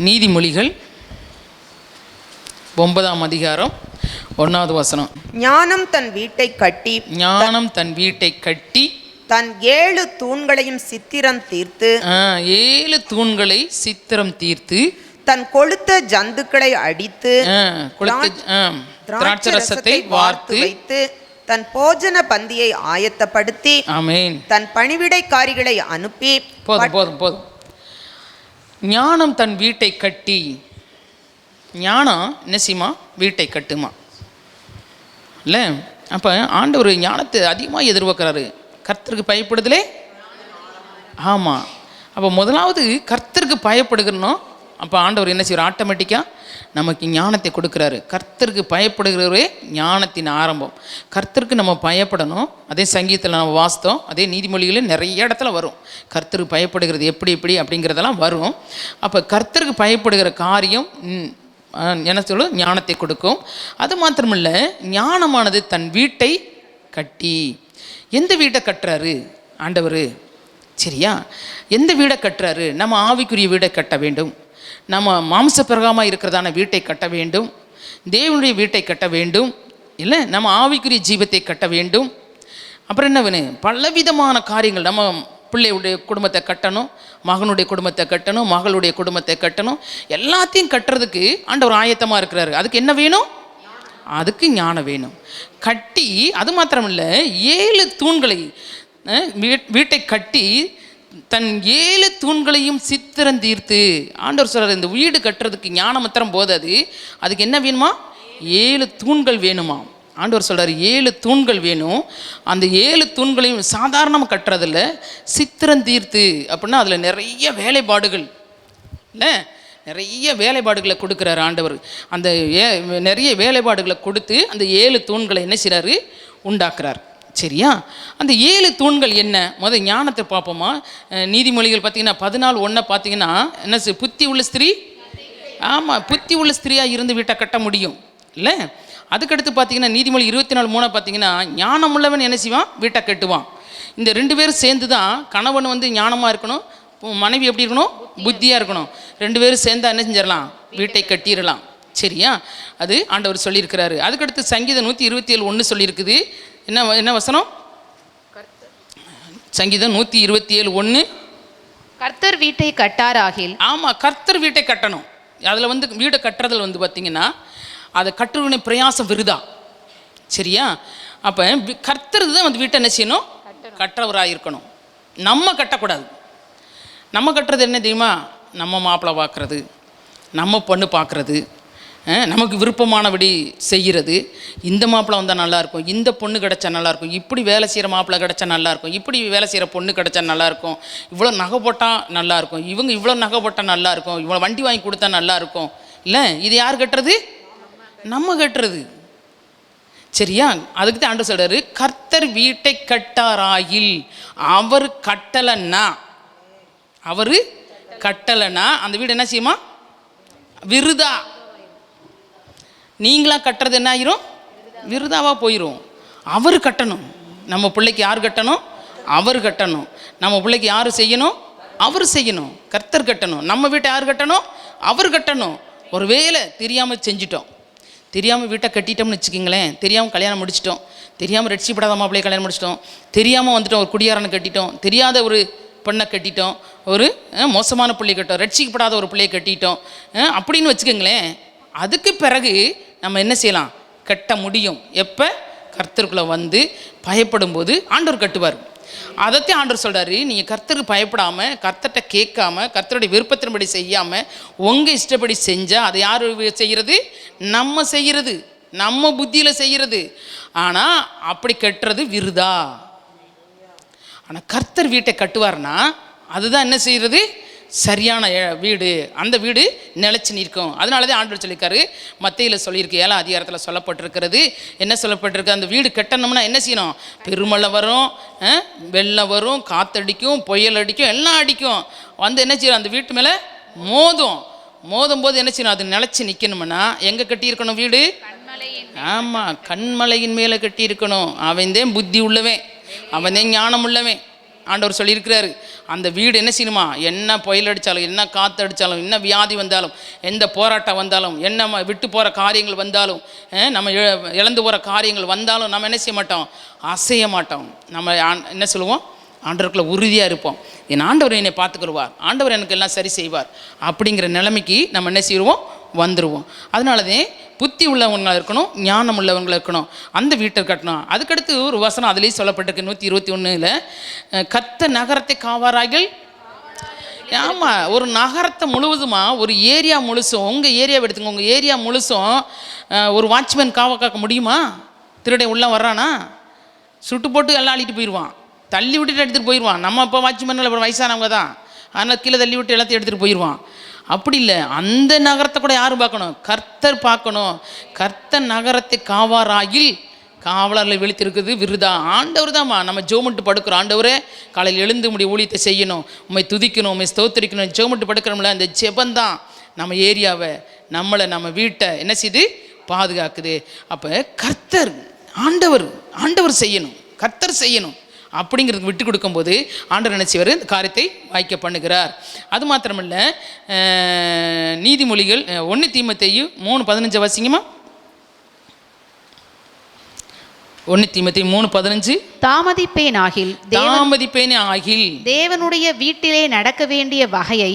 நீதிமொழிகள் 9ஆம் அதிகாரம் 1வது வசனம். ஞானம் தன் வீட்டை கட்டி தன் 7 தூண்களையும் சித்திரம் தீர்த்து 7 தூண்களை சித்திரம் தீர்த்து தன் கொழுத்த ஜந்துக்களை அடித்து திராட்சரசத்தை வார்த்து வைத்து தன் போஜன பந்தியை ஆயத்தப்படுத்தி தன் பணிவிடைக்காரிகளை அனுப்பி. போதும். ஞானம் தன் வீட்டை கட்டி, ஞானம் நெசிமா வீட்டை கட்டுமா இல்லை? அப்போ ஆண்டவர் ஞானத்தை அதிகமாக எதிர்பார்க்குறாரு. கர்த்தருக்கு பயப்படுதலே. ஆமாம். அப்போ முதலாவது கர்த்தருக்கு பயப்படுகிறனோ. அப்போ ஆண்டவர் என்ன செய்வார்? ஆட்டோமேட்டிக்காக நமக்கு ஞானத்தை கொடுக்குறாரு. கர்த்தருக்கு பயப்படுகிறவரே ஞானத்தின் ஆரம்பம். கர்த்தருக்கு நம்ம பயப்படணும். அதே சங்கீதத்தில் நம்ம வாசித்தோம், அதே நீதிமொழிகளில் நிறைய இடத்துல வரும். கர்த்தருக்கு பயப்படுகிறது எப்படி அப்படிங்கிறதெல்லாம் வரும். அப்போ கர்த்தருக்கு பயப்படுகிற காரியம் என்ன சொல்லும்? ஞானத்தை கொடுக்கும். அது மாத்திரமில்லை, ஞானமானது தன் வீட்டை கட்டி. எந்த வீட்டை கட்டுறாரு ஆண்டவர்? சரியா, எந்த வீடை கட்டுறாரு? நம்ம ஆவிக்குரிய வீடை கட்ட வேண்டும். நம்ம மாம்ச பிரகாரமாக இருக்கிறதான வீட்டை கட்ட வேண்டும். தேவனுடைய வீட்டை கட்ட வேண்டும். இல்லை, நம்ம ஆவிக்குரிய ஜீவத்தை கட்ட வேண்டும். அப்புறம் என்ன வேணும்? பலவிதமான காரியங்கள். நம்ம பிள்ளையுடைய குடும்பத்தை கட்டணும், மகனுடைய குடும்பத்தை கட்டணும், மகளுடைய குடும்பத்தை கட்டணும். எல்லாத்தையும் கட்டுறதுக்கு ஆண்டவர் ஆயத்தமாக இருக்கிறாரு. அதுக்கு என்ன வேணும்? அதுக்கு ஞானம் வேணும். கட்டி, அது மாத்திரமில்லை, 7 தூண்களை வீட்டை கட்டி தன் 7 தூண்களையும் சித்திரம் தீர்த்து. ஆண்டவர் சொல்கிறார், இந்த வீடு கட்டுறதுக்கு ஞானம் மாத்திரம் போதாது, அதுக்கு என்ன வேணுமா? 7 தூண்கள் வேணுமா? ஆண்டவர் சொல்கிறார் 7 தூண்கள் வேணும். அந்த 7 தூண்களையும் சாதாரணமாக கட்டுறதில்ல, சித்திரம் தீர்த்து. அப்படின்னா அதில் நிறைய வேலைப்பாடுகள் இல்லை, நிறைய வேலைப்பாடுகளை கொடுக்குறாரு ஆண்டவர். அந்த நிறைய வேலைப்பாடுகளை கொடுத்து அந்த 7 தூண்களை என்ன செய்கிறாரு? உண்டாக்குறார். சரியா? அந்த 7 தூண்கள் என்ன? முதல் ஞானத்தை பார்ப்போமா? நீதிமொழிகள் பார்த்தீங்கன்னா 14:1 பார்த்தீங்கன்னா என்ன? புத்தி உள்ள ஸ்திரீ. ஆமாம், புத்தி உள்ள ஸ்திரீயாக இருந்து வீட்டை கட்ட முடியும் இல்லை? அதுக்கடுத்து பார்த்தீங்கன்னா நீதிமொழி 24:3 பார்த்தீங்கன்னா ஞானம் உள்ளவன் என்ன செய்வான்? வீட்டை கட்டுவான். இந்த 2 பேரும் சேர்ந்து தான், கணவன் ஞானமாக இருக்கணும், மனைவி எப்படி இருக்கணும்? புத்தியாக இருக்கணும். 2 பேரும் சேர்ந்தா என்ன செஞ்சிடலாம்? வீட்டை கட்டிடலாம். சரியா? அது ஆண்டவர் சொல்லியிருக்கிறாரு. அதுக்கடுத்து சங்கீதம் 127:1 சொல்லியிருக்குது. என்ன வசனம்? சங்கீதம் 127:1. கர்த்தர் வீட்டை கட்டாராகில். ஆமாம், கர்த்தர் வீட்டை கட்டணும். அதில் வீடை கட்டுறதில் பார்த்தீங்கன்னா அதை கட்டுறவனுடைய பிரயாசம் விருதா. சரியா? அப்போ கர்த்தர் தான் வீட்டை என்ன செய்யணும்? கட்டுறவராக இருக்கணும். நம்ம கட்டக்கூடாது. நம்ம கட்டுறது என்ன தெரியுமா? நம்ம மாப்பிள்ளை பார்க்குறது, நம்ம பொண்ணு பார்க்குறது, நமக்கு விருப்பமானபடி செய்கிறது. இந்த மாப்பிள்ளை வந்தால் நல்லாயிருக்கும், இந்த பொண்ணு கிடச்சா நல்லாயிருக்கும், இப்படி வேலை செய்கிற மாப்பிள்ளை கிடச்சா நல்லாயிருக்கும், இப்படி வேலை செய்கிற பொண்ணு கிடச்சா நல்லாயிருக்கும், இவ்வளோ நகை போட்டால் நல்லாயிருக்கும், இவங்க இவ்வளோ நகை போட்டால் நல்லாயிருக்கும், இவ்வளோ வண்டி வாங்கி கொடுத்தா நல்லாயிருக்கும். இல்லை, இது யார் கட்டுறது? நம்ம கட்டுறது. சரியா? அதுக்கு தான் ஆண்டவர் சொல்கிறாரு, கர்த்தர் வீட்டை கட்டாராயில். அவர் கட்டலைன்னா அந்த வீடு என்ன செய்யுமா? விருதா. நீங்களாக கட்டுறது என்ன ஆயிரும்? விருதாவாக போயிடும். அவர் கட்டணும். நம்ம பிள்ளைக்கு யார் கட்டணும்? அவர் கட்டணும். நம்ம பிள்ளைக்கு யார் செய்யணும்? அவர் செய்யணும். கர்த்தர் கட்டணும். நம்ம வீட்டை யார் கட்டணும்? அவர் கட்டணும். ஒரு வேளை தெரியாமல் செஞ்சிட்டோம், தெரியாமல் வீட்டை கட்டிட்டோம்னு வச்சுக்கிங்களேன், தெரியாமல் கல்யாணம் முடிச்சிட்டோம், தெரியாமல் ரட்சிப்படாத மாப்பிள்ளையை கல்யாணம் முடிச்சிட்டோம், தெரியாமல் வந்துட்டோம், ஒரு குடியாரனை கட்டிட்டோம், தெரியாத ஒரு பெண்ணை கட்டிட்டோம், ஒரு மோசமான பிள்ளையை கட்டோம், ரட்சிக்கப்படாத ஒரு பிள்ளையை கட்டிட்டோம் அப்படின்னு வச்சுக்கோங்களேன். அதுக்கு பிறகு நம்ம என்ன செய்யலாம்? கட்ட முடியும். எப்போ? கர்த்தருக்குள்ளே வந்து பயப்படும் போது ஆண்டவர் கட்டுவார். அதைத்தான் ஆண்டவர் சொல்கிறாரு, நீங்கள் கர்த்தருக்கு பயப்படாமல், கர்த்தர்கிட்ட கேட்காம, கர்த்தருடைய விருப்பத்தின்படி செய்யாமல் உங்கள் இஷ்டப்படி செஞ்சால் அதை யார் செய்கிறது? நம்ம செய்கிறது, நம்ம புத்தியில் செய்கிறது. ஆனால் அப்படி கட்டுறது விருதா. ஆனால் கர்த்தர் வீட்டை கட்டுவார்னா அதுதான் என்ன செய்கிறது? சரியான வீடு. அந்த வீடு நிலைச்சி நிற்கும். அதனால தான் ஆண்டவர் சொல்லியிருக்காரு, மத்தேயுல சொல்லியிருக்கு, 7ஆம் அதிகாரத்தில் சொல்லப்பட்டிருக்கிறது. என்ன சொல்லப்பட்டிருக்கு? அந்த வீடு கட்டணும்னா என்ன செய்யணும்? பெருமழை வரும், வெள்ளம் வரும், காற்றடிக்கும், புயல் அடிக்கும், எல்லாம் அடிக்கும். என்ன செய்யணும்? அந்த வீட்டு மேலே மோதும் போது என்ன செய்யணும்? அது நிலைச்சி நிற்கணும்னா எங்கே கட்டியிருக்கணும் வீடு? ஆமாம், கண்மலையின் மேலே கட்டியிருக்கணும். அவன்தான் புத்தி உள்ளவன், அவன்தான் ஞானம் உள்ளவன். ஆண்டவர் சொல்லியிருக்கிறாரு. அந்த வீடு என்ன செய்யணுமா, என்ன புயல் அடித்தாலும், என்ன காற்று அடித்தாலும், என்ன வியாதி வந்தாலும், எந்த போராட்டம் வந்தாலும், என்ன விட்டு போகிற காரியங்கள் வந்தாலும், நம்ம இழந்து போகிற காரியங்கள் வந்தாலும் நம்ம என்ன செய்ய மாட்டோம், அசைய மாட்டோம். நம்ம என்ன சொல்லுவோம், ஆண்டவருக்குள்ள உறுதியாக இருப்போம். என் ஆண்டவர் என்னை பார்த்துக்கிடுவார், ஆண்டவர் எனக்கு எல்லாம் சரி செய்வார் அப்படிங்கிற நிலைமைக்கு நம்ம என்ன செய்வோம், வந்துடுவோம். அதனாலதான் புத்தி உள்ளவங்களாக இருக்கணும், ஞானம் உள்ளவங்களாக இருக்கணும், அந்த வீட்டை கட்டணும். அதுக்கடுத்து ஒரு வசனம் அதுலேயும் சொல்லப்பட்டிருக்கு 121 கர்த்தர் நகரத்தை காவாரார்கள். ஆமாம், ஒரு நகரத்தை முழுவதுமா, ஒரு ஏரியா முழுசும், உங்கள் ஏரியாவை எடுத்துங்க, உங்கள் ஏரியா முழுசும் ஒரு வாட்ச்மேன் காக்க முடியுமா? திருடை உள்ளே வர்றானா சுட்டு போட்டு எல்லாம் அள்ளிட்டு போயிடுவான், தள்ளி விட்டுட்டு எடுத்துகிட்டு போயிடுவான். நம்ம இப்போ வாட்ச்மேனில் அப்புறம் வயசானவங்க தான், அதனால் கீழே தள்ளி விட்டு எல்லாத்தையும் எடுத்துகிட்டு போயிடுவான். அப்படி இல்லை, அந்த நகரத்தை கூட யார் பார்க்கணும், கர்த்தர் பார்க்கணும். கர்த்தர் நகரத்தை காவாராயில் காவலர்களை விழித்திருக்குது விருதா. ஆண்டவர் தான்மா. நம்ம ஜோமட்டு படுக்கிறோம், ஆண்டவரே காலையில் எழுந்து முடிய ஊழியத்தை செய்யணும், உண்மை துதிக்கணும், உண்மை ஸ்தோத்திரிக்கணும், ஜோமட்டு படுக்கிறோம்ல, அந்த ஜெபந்தான் நம்ம ஏரியாவை, நம்மளை, நம்ம வீட்டை என்ன செய்து பாதுகாக்குது. அப்போ கர்த்தர் ஆண்டவர் செய்யணும், கர்த்தர் செய்யணும் அப்படிங்கிறதுக்கு விட்டு கொடுக்கும்போது ஆண்டவர் நினைச்சவர் இந்த காரியத்தை வாய்க்க பண்ணுகிறார். அது மாத்திரமல்ல, நீதிமொழிகள் 1 தீமோத்தேயு 3:15 வாசிங்கம்மா. 1 தீமோத்தேயு 3:15 தாமதிப்பேன் ஆகில் தேவனுடைய வீட்டிலே நடக்க வேண்டிய வகையை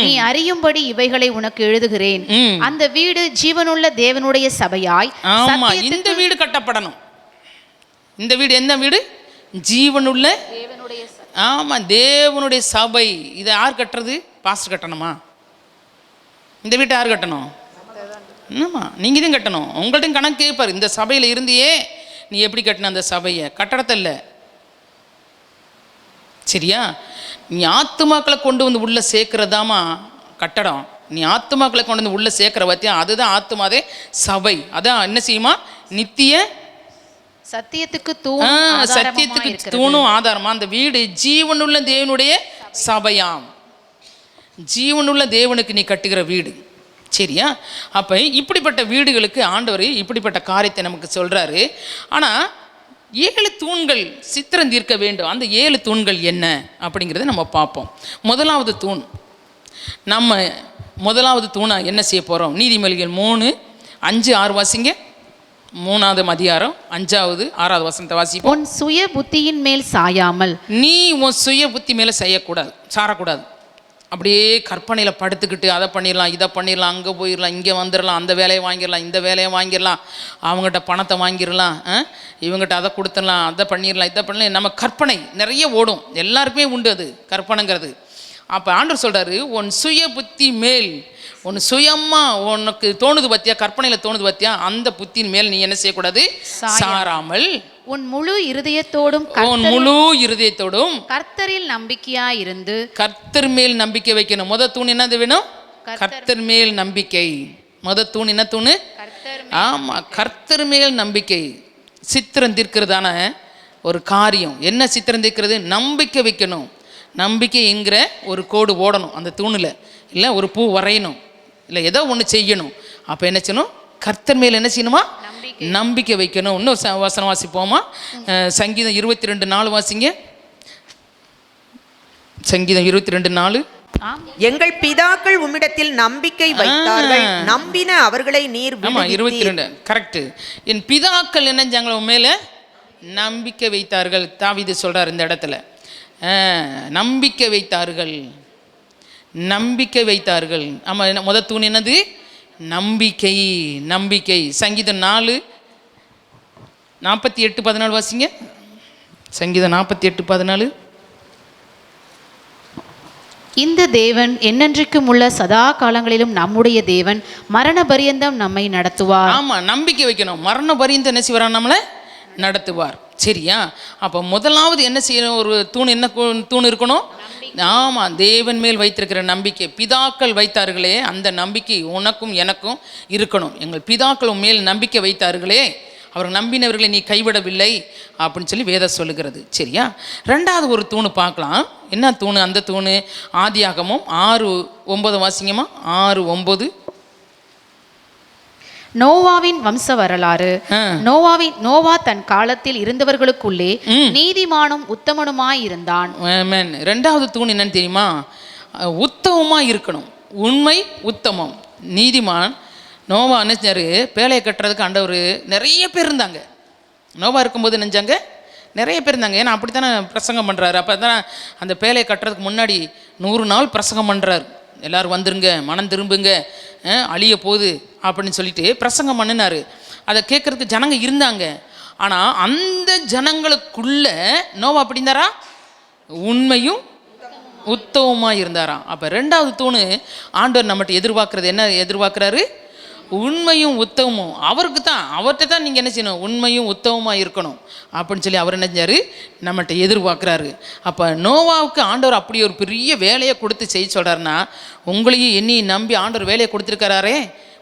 நீ அறியும்படி இவைகளை உனக்கு எழுதுகிறேன். அந்த வீடு ஜீவனுள்ள தேவனுடைய சபையாய். ஆமா, இந்த வீடு கட்டப்படணும். இந்த வீடு என்ன வீடு? ஜீவனுள்ள, ஆமாம், தேவனுடைய சபை. இதை யார் கட்டுறது? பாஸ்டர் கட்டணுமா? இந்த வீட்டை யார் கட்டணும்? ஆமாம், நீங்கள் தான் கட்டணும். உங்கள்கிட்ட கணக்கு கேட்பார், இந்த சபையில் இருந்தியே நீ எப்படி கட்டின அந்த சபையை? கட்டடத்தை இல்லை, சரியா? நீ ஆத்துமாக்களை கொண்டு வந்து உள்ளே சேர்க்கறதாமா கட்டடம். நீ ஆத்துமாக்களை கொண்டு வந்து உள்ளே சேர்க்குற பற்றியா, அதுதான் ஆத்துமாதே சபை. அதான் என்ன செய்யுமா, நித்திய சத்தியத்துக்கு தூணும் ஆதாரமா. அந்த வீடு ஜீவனுள்ள தேவனுடைய சபையாம். ஜீவனுள்ள தேவனுக்கு நீ கட்டுகிற வீடு, சரியா? அப்போ இப்படிப்பட்ட வீடுகளுக்கு ஆண்டவர் இப்படிப்பட்ட காரியத்தை நமக்கு சொல்கிறாரு. ஆனால் 7 தூண்கள் சித்திரம் தீர்க்க வேண்டும். அந்த 7 தூண்கள் என்ன அப்படிங்கிறத நம்ம பார்ப்போம். முதலாவது தூண், நம்ம முதலாவது தூணா என்ன செய்ய போகிறோம்? நீதிமொழிகள் 3:5-6 வாசிங்க. 3வது அதிகாரம் 5வது 6வது வசனத்தை வாசிப்போம். உன் சுய புத்தியின் மேல் சாயாமல். நீ உன் சுய புத்தி மேலே சாரக்கூடாது. அப்படியே கற்பனையில் படுத்துக்கிட்டு அதை பண்ணிடலாம், இதை பண்ணிடலாம், அங்கே போயிடலாம், இங்கே வந்துடலாம், அந்த வேலையை வாங்கிடலாம், இந்த வேலையை வாங்கிடலாம், அவங்ககிட்ட பணத்தை வாங்கிடலாம், இவங்ககிட்ட அதை கொடுத்துடலாம், அதை பண்ணிடலாம், இதை பண்ணலாம். நம்ம கற்பனை நிறைய ஓடும், எல்லாருக்குமே உண்டு அது கற்பனைங்கிறது. அப்போ ஆண்டவர் சொல்கிறாரு, உன் சுய புத்தி மேல், உன் சுயமா உனக்கு தோணுது பத்தியா, கற்பனையில் தோணுது பத்தியா, அந்த புத்தியின் மேல் நீ என்ன செய்யக்கூடாது, சாராமல் உன் முழு இருதயத்தோடும் கர்த்தரில் நம்பிக்கையாய் இருந்து. கர்த்தர் மேல் நம்பிக்கை வைக்கணும். முத தூண் என்னது வேணும்? கர்த்தர் மேல் நம்பிக்கை. முத தூண் என்ன தூணு? ஆமா, கர்த்தர் மேல் நம்பிக்கை. சித்திரம் தீர்க்கிறதான ஒரு காரியம் என்ன? சித்திரம் தீர்க்கிறது, நம்பிக்கை வைக்கணும். நம்பிக்கைங்கிற ஒரு கோடு ஓடணும் அந்த தூணில், இல்லை ஒரு பூ வரையணும், இல்லை ஏதோ ஒன்று செய்யணும். அப்போ என்ன செய்யணும்? கர்த்தர் மேல் என்ன செய்யணுமா? நம்பிக்கை வைக்கணும். இன்னும் வசனம் வாசிப்போமா? சங்கீதம் 22:4 வாசிங்க. சங்கீதம் 22:4. எங்கள் பிதாக்கள் உம்மிடத்தில் நம்பிக்கை வைத்தார்கள், நம்பின அவர்களை நீர். ஆமா, 22 கரெக்ட். என் பிதாக்கள் என்னஞ்சாங்களோ உண்மையில நம்பிக்கை வைத்தார்கள். தாவீது சொல்றார் இந்த இடத்துல, நம்பிக்கை வைத்தார்கள். ஆமாம், முத தூண் என்னது? நம்பிக்கை. சங்கீதம் 4:48-14 வாசிங்க. சங்கீதம் 48:14. இந்த தேவன் என்னென்றைக்கும் உள்ள சதா காலங்களிலும் நம்முடைய தேவன், மரண பரியந்தம் நம்மை நடத்துவார். ஆமாம், நம்பிக்கை வைக்கணும். மரண பரியந்தம் என்ன செய்வார்? நம்மளை நடத்துவார், சரியா? அப்போ முதலாவது என்ன செய்யணும்? ஒரு தூண், என்ன தூண் இருக்கணும்? ஆமாம், தேவன் மேல் வைத்திருக்கிற நம்பிக்கை. பிதாக்கள் வைத்தார்களே, அந்த நம்பிக்கை உனக்கும் எனக்கும் இருக்கணும். எங்கள் பிதாக்கள் மேல் நம்பிக்கை வைத்தார்களே, அவர் நம்பினவர்களை நீ கைவிடவில்லை அப்படின்னு சொல்லி வேதம் சொல்லுகிறது, சரியா? 2வது ஒரு தூணு பார்க்கலாம். என்ன தூணு? அந்த தூணு ஆதியாகமம் 6:9 வாசிங்கம்மா. 6:9. நோவாவின் வம்ச வரலாறு. நோவா தன் காலத்தில் இருந்தவர்களுக்குள்ளே நீதிமானும் உத்தமனுமாய் இருந்தான். ரெண்டாவது தூண் என்னன்னு தெரியுமா? உத்தமமாக இருக்கணும். உண்மை, உத்தமம், நீதிமான். நோவா நினைச்சாரு, பேழையை கட்டுறதுக்கு ஆண்டவர் நிறைய பேர் இருந்தாங்க. நோவா இருக்கும்போது நினைச்சாங்க நிறைய பேர் இருந்தாங்க. ஏன்னா அப்படி தானே பிரசங்கம் பண்ணுறாரு. அப்போ தானே அந்த பேழையை கட்டுறதுக்கு முன்னாடி 100 நாள் பிரசங்கம் பண்ணுறாரு. எல்லோரும் வந்துருங்க, மனம் திரும்புங்க, அழிய போகுது அப்படின்னு சொல்லிட்டு பிரசங்கம் பண்ணினார். அதை கேட்குறதுக்கு ஜனங்க இருந்தாங்க. ஆனால் அந்த ஜனங்களுக்குள்ள நோவா அப்படி இருந்தாரா? உண்மையும் உத்தமமாக இருந்தாராம். அப்போ ரெண்டாவது தூணு ஆண்டவர் நம்மகிட்ட எதிர்பார்க்குறது என்ன எதிர்பார்க்குறாரு? உண்மையும் உத்தமமும். அவர்கிட்ட தான் நீங்கள் என்ன செய்யணும்? உண்மையும் உத்தமமாக இருக்கணும் அப்படின்னு சொல்லி அவர் என்ன செஞ்சார்? நம்மகிட்ட எதிர்பார்க்குறாரு. அப்போ நோவாவுக்கு ஆண்டவர் அப்படி ஒரு பெரிய வேலையை கொடுத்து செய்ய சொல்கிறாருன்னா, உங்களையும் என்னையும் நம்பி ஆண்டவர் வேலையை கொடுத்துருக்கிறாரே.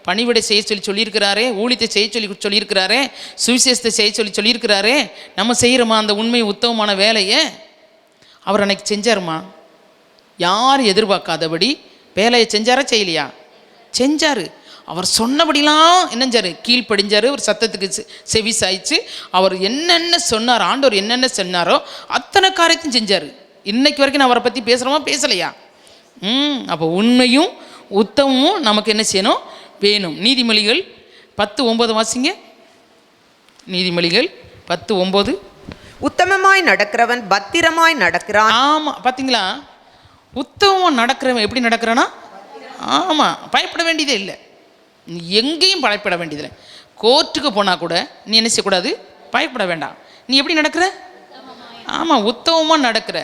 பணிவிடை செய்ய சொல்லியிருக்கிறாரே, ஊழியத்தை செய்ய சொல்லியிருக்கிறாரே, சுவிசேஷத்தை செய்ய சொல்லியிருக்கிறாரே. நம்ம செய்கிறோமா அந்த உண்மை உத்தமமான வேலையை? அவர் அன்னைக்கு செஞ்சாருமா? யார் எதிர்பார்க்காதபடி வேலையை செஞ்சாரா செய்யலையா? செஞ்சார். அவர் சொன்னபடிலாம் என்னஞ்சார்? கீழ்ப்படிஞ்சார். ஒரு சத்தத்துக்கு செவி சாய்ச்சு அவர் என்னென்ன சொன்னார், ஆண்டவர் என்னென்ன சொன்னாரோ அத்தனை காரியத்தையும் செஞ்சார். இன்னைக்கு வரைக்கும் நான் அவரை பற்றி பேசுகிறோமா பேசலையா? அப்போ உண்மையும் உத்தமமும் நமக்கு என்ன செய்யணும்? வேணும். நீதிமொழிகள் 10:9 வாசிங்க. நீதிமொழிகள் 10:9. உத்தமமாய் நடக்கிறவன் பத்திரமாய் நடக்கிறான். ஆமாம், பார்த்தீங்களா? உத்தமமாக நடக்கிறவன் எப்படி நடக்கிறானா? ஆமாம், பயப்பட வேண்டியதே இல்லை. நீ எங்கேயும் பயப்பட வேண்டியதில்லை. கோர்ட்டுக்கு போனால் கூட நீ என்ன செய்யக்கூடாது? பயப்பட வேண்டாம். நீ எப்படி நடக்கிற? ஆமாம், உத்தமமாக நடக்கிற.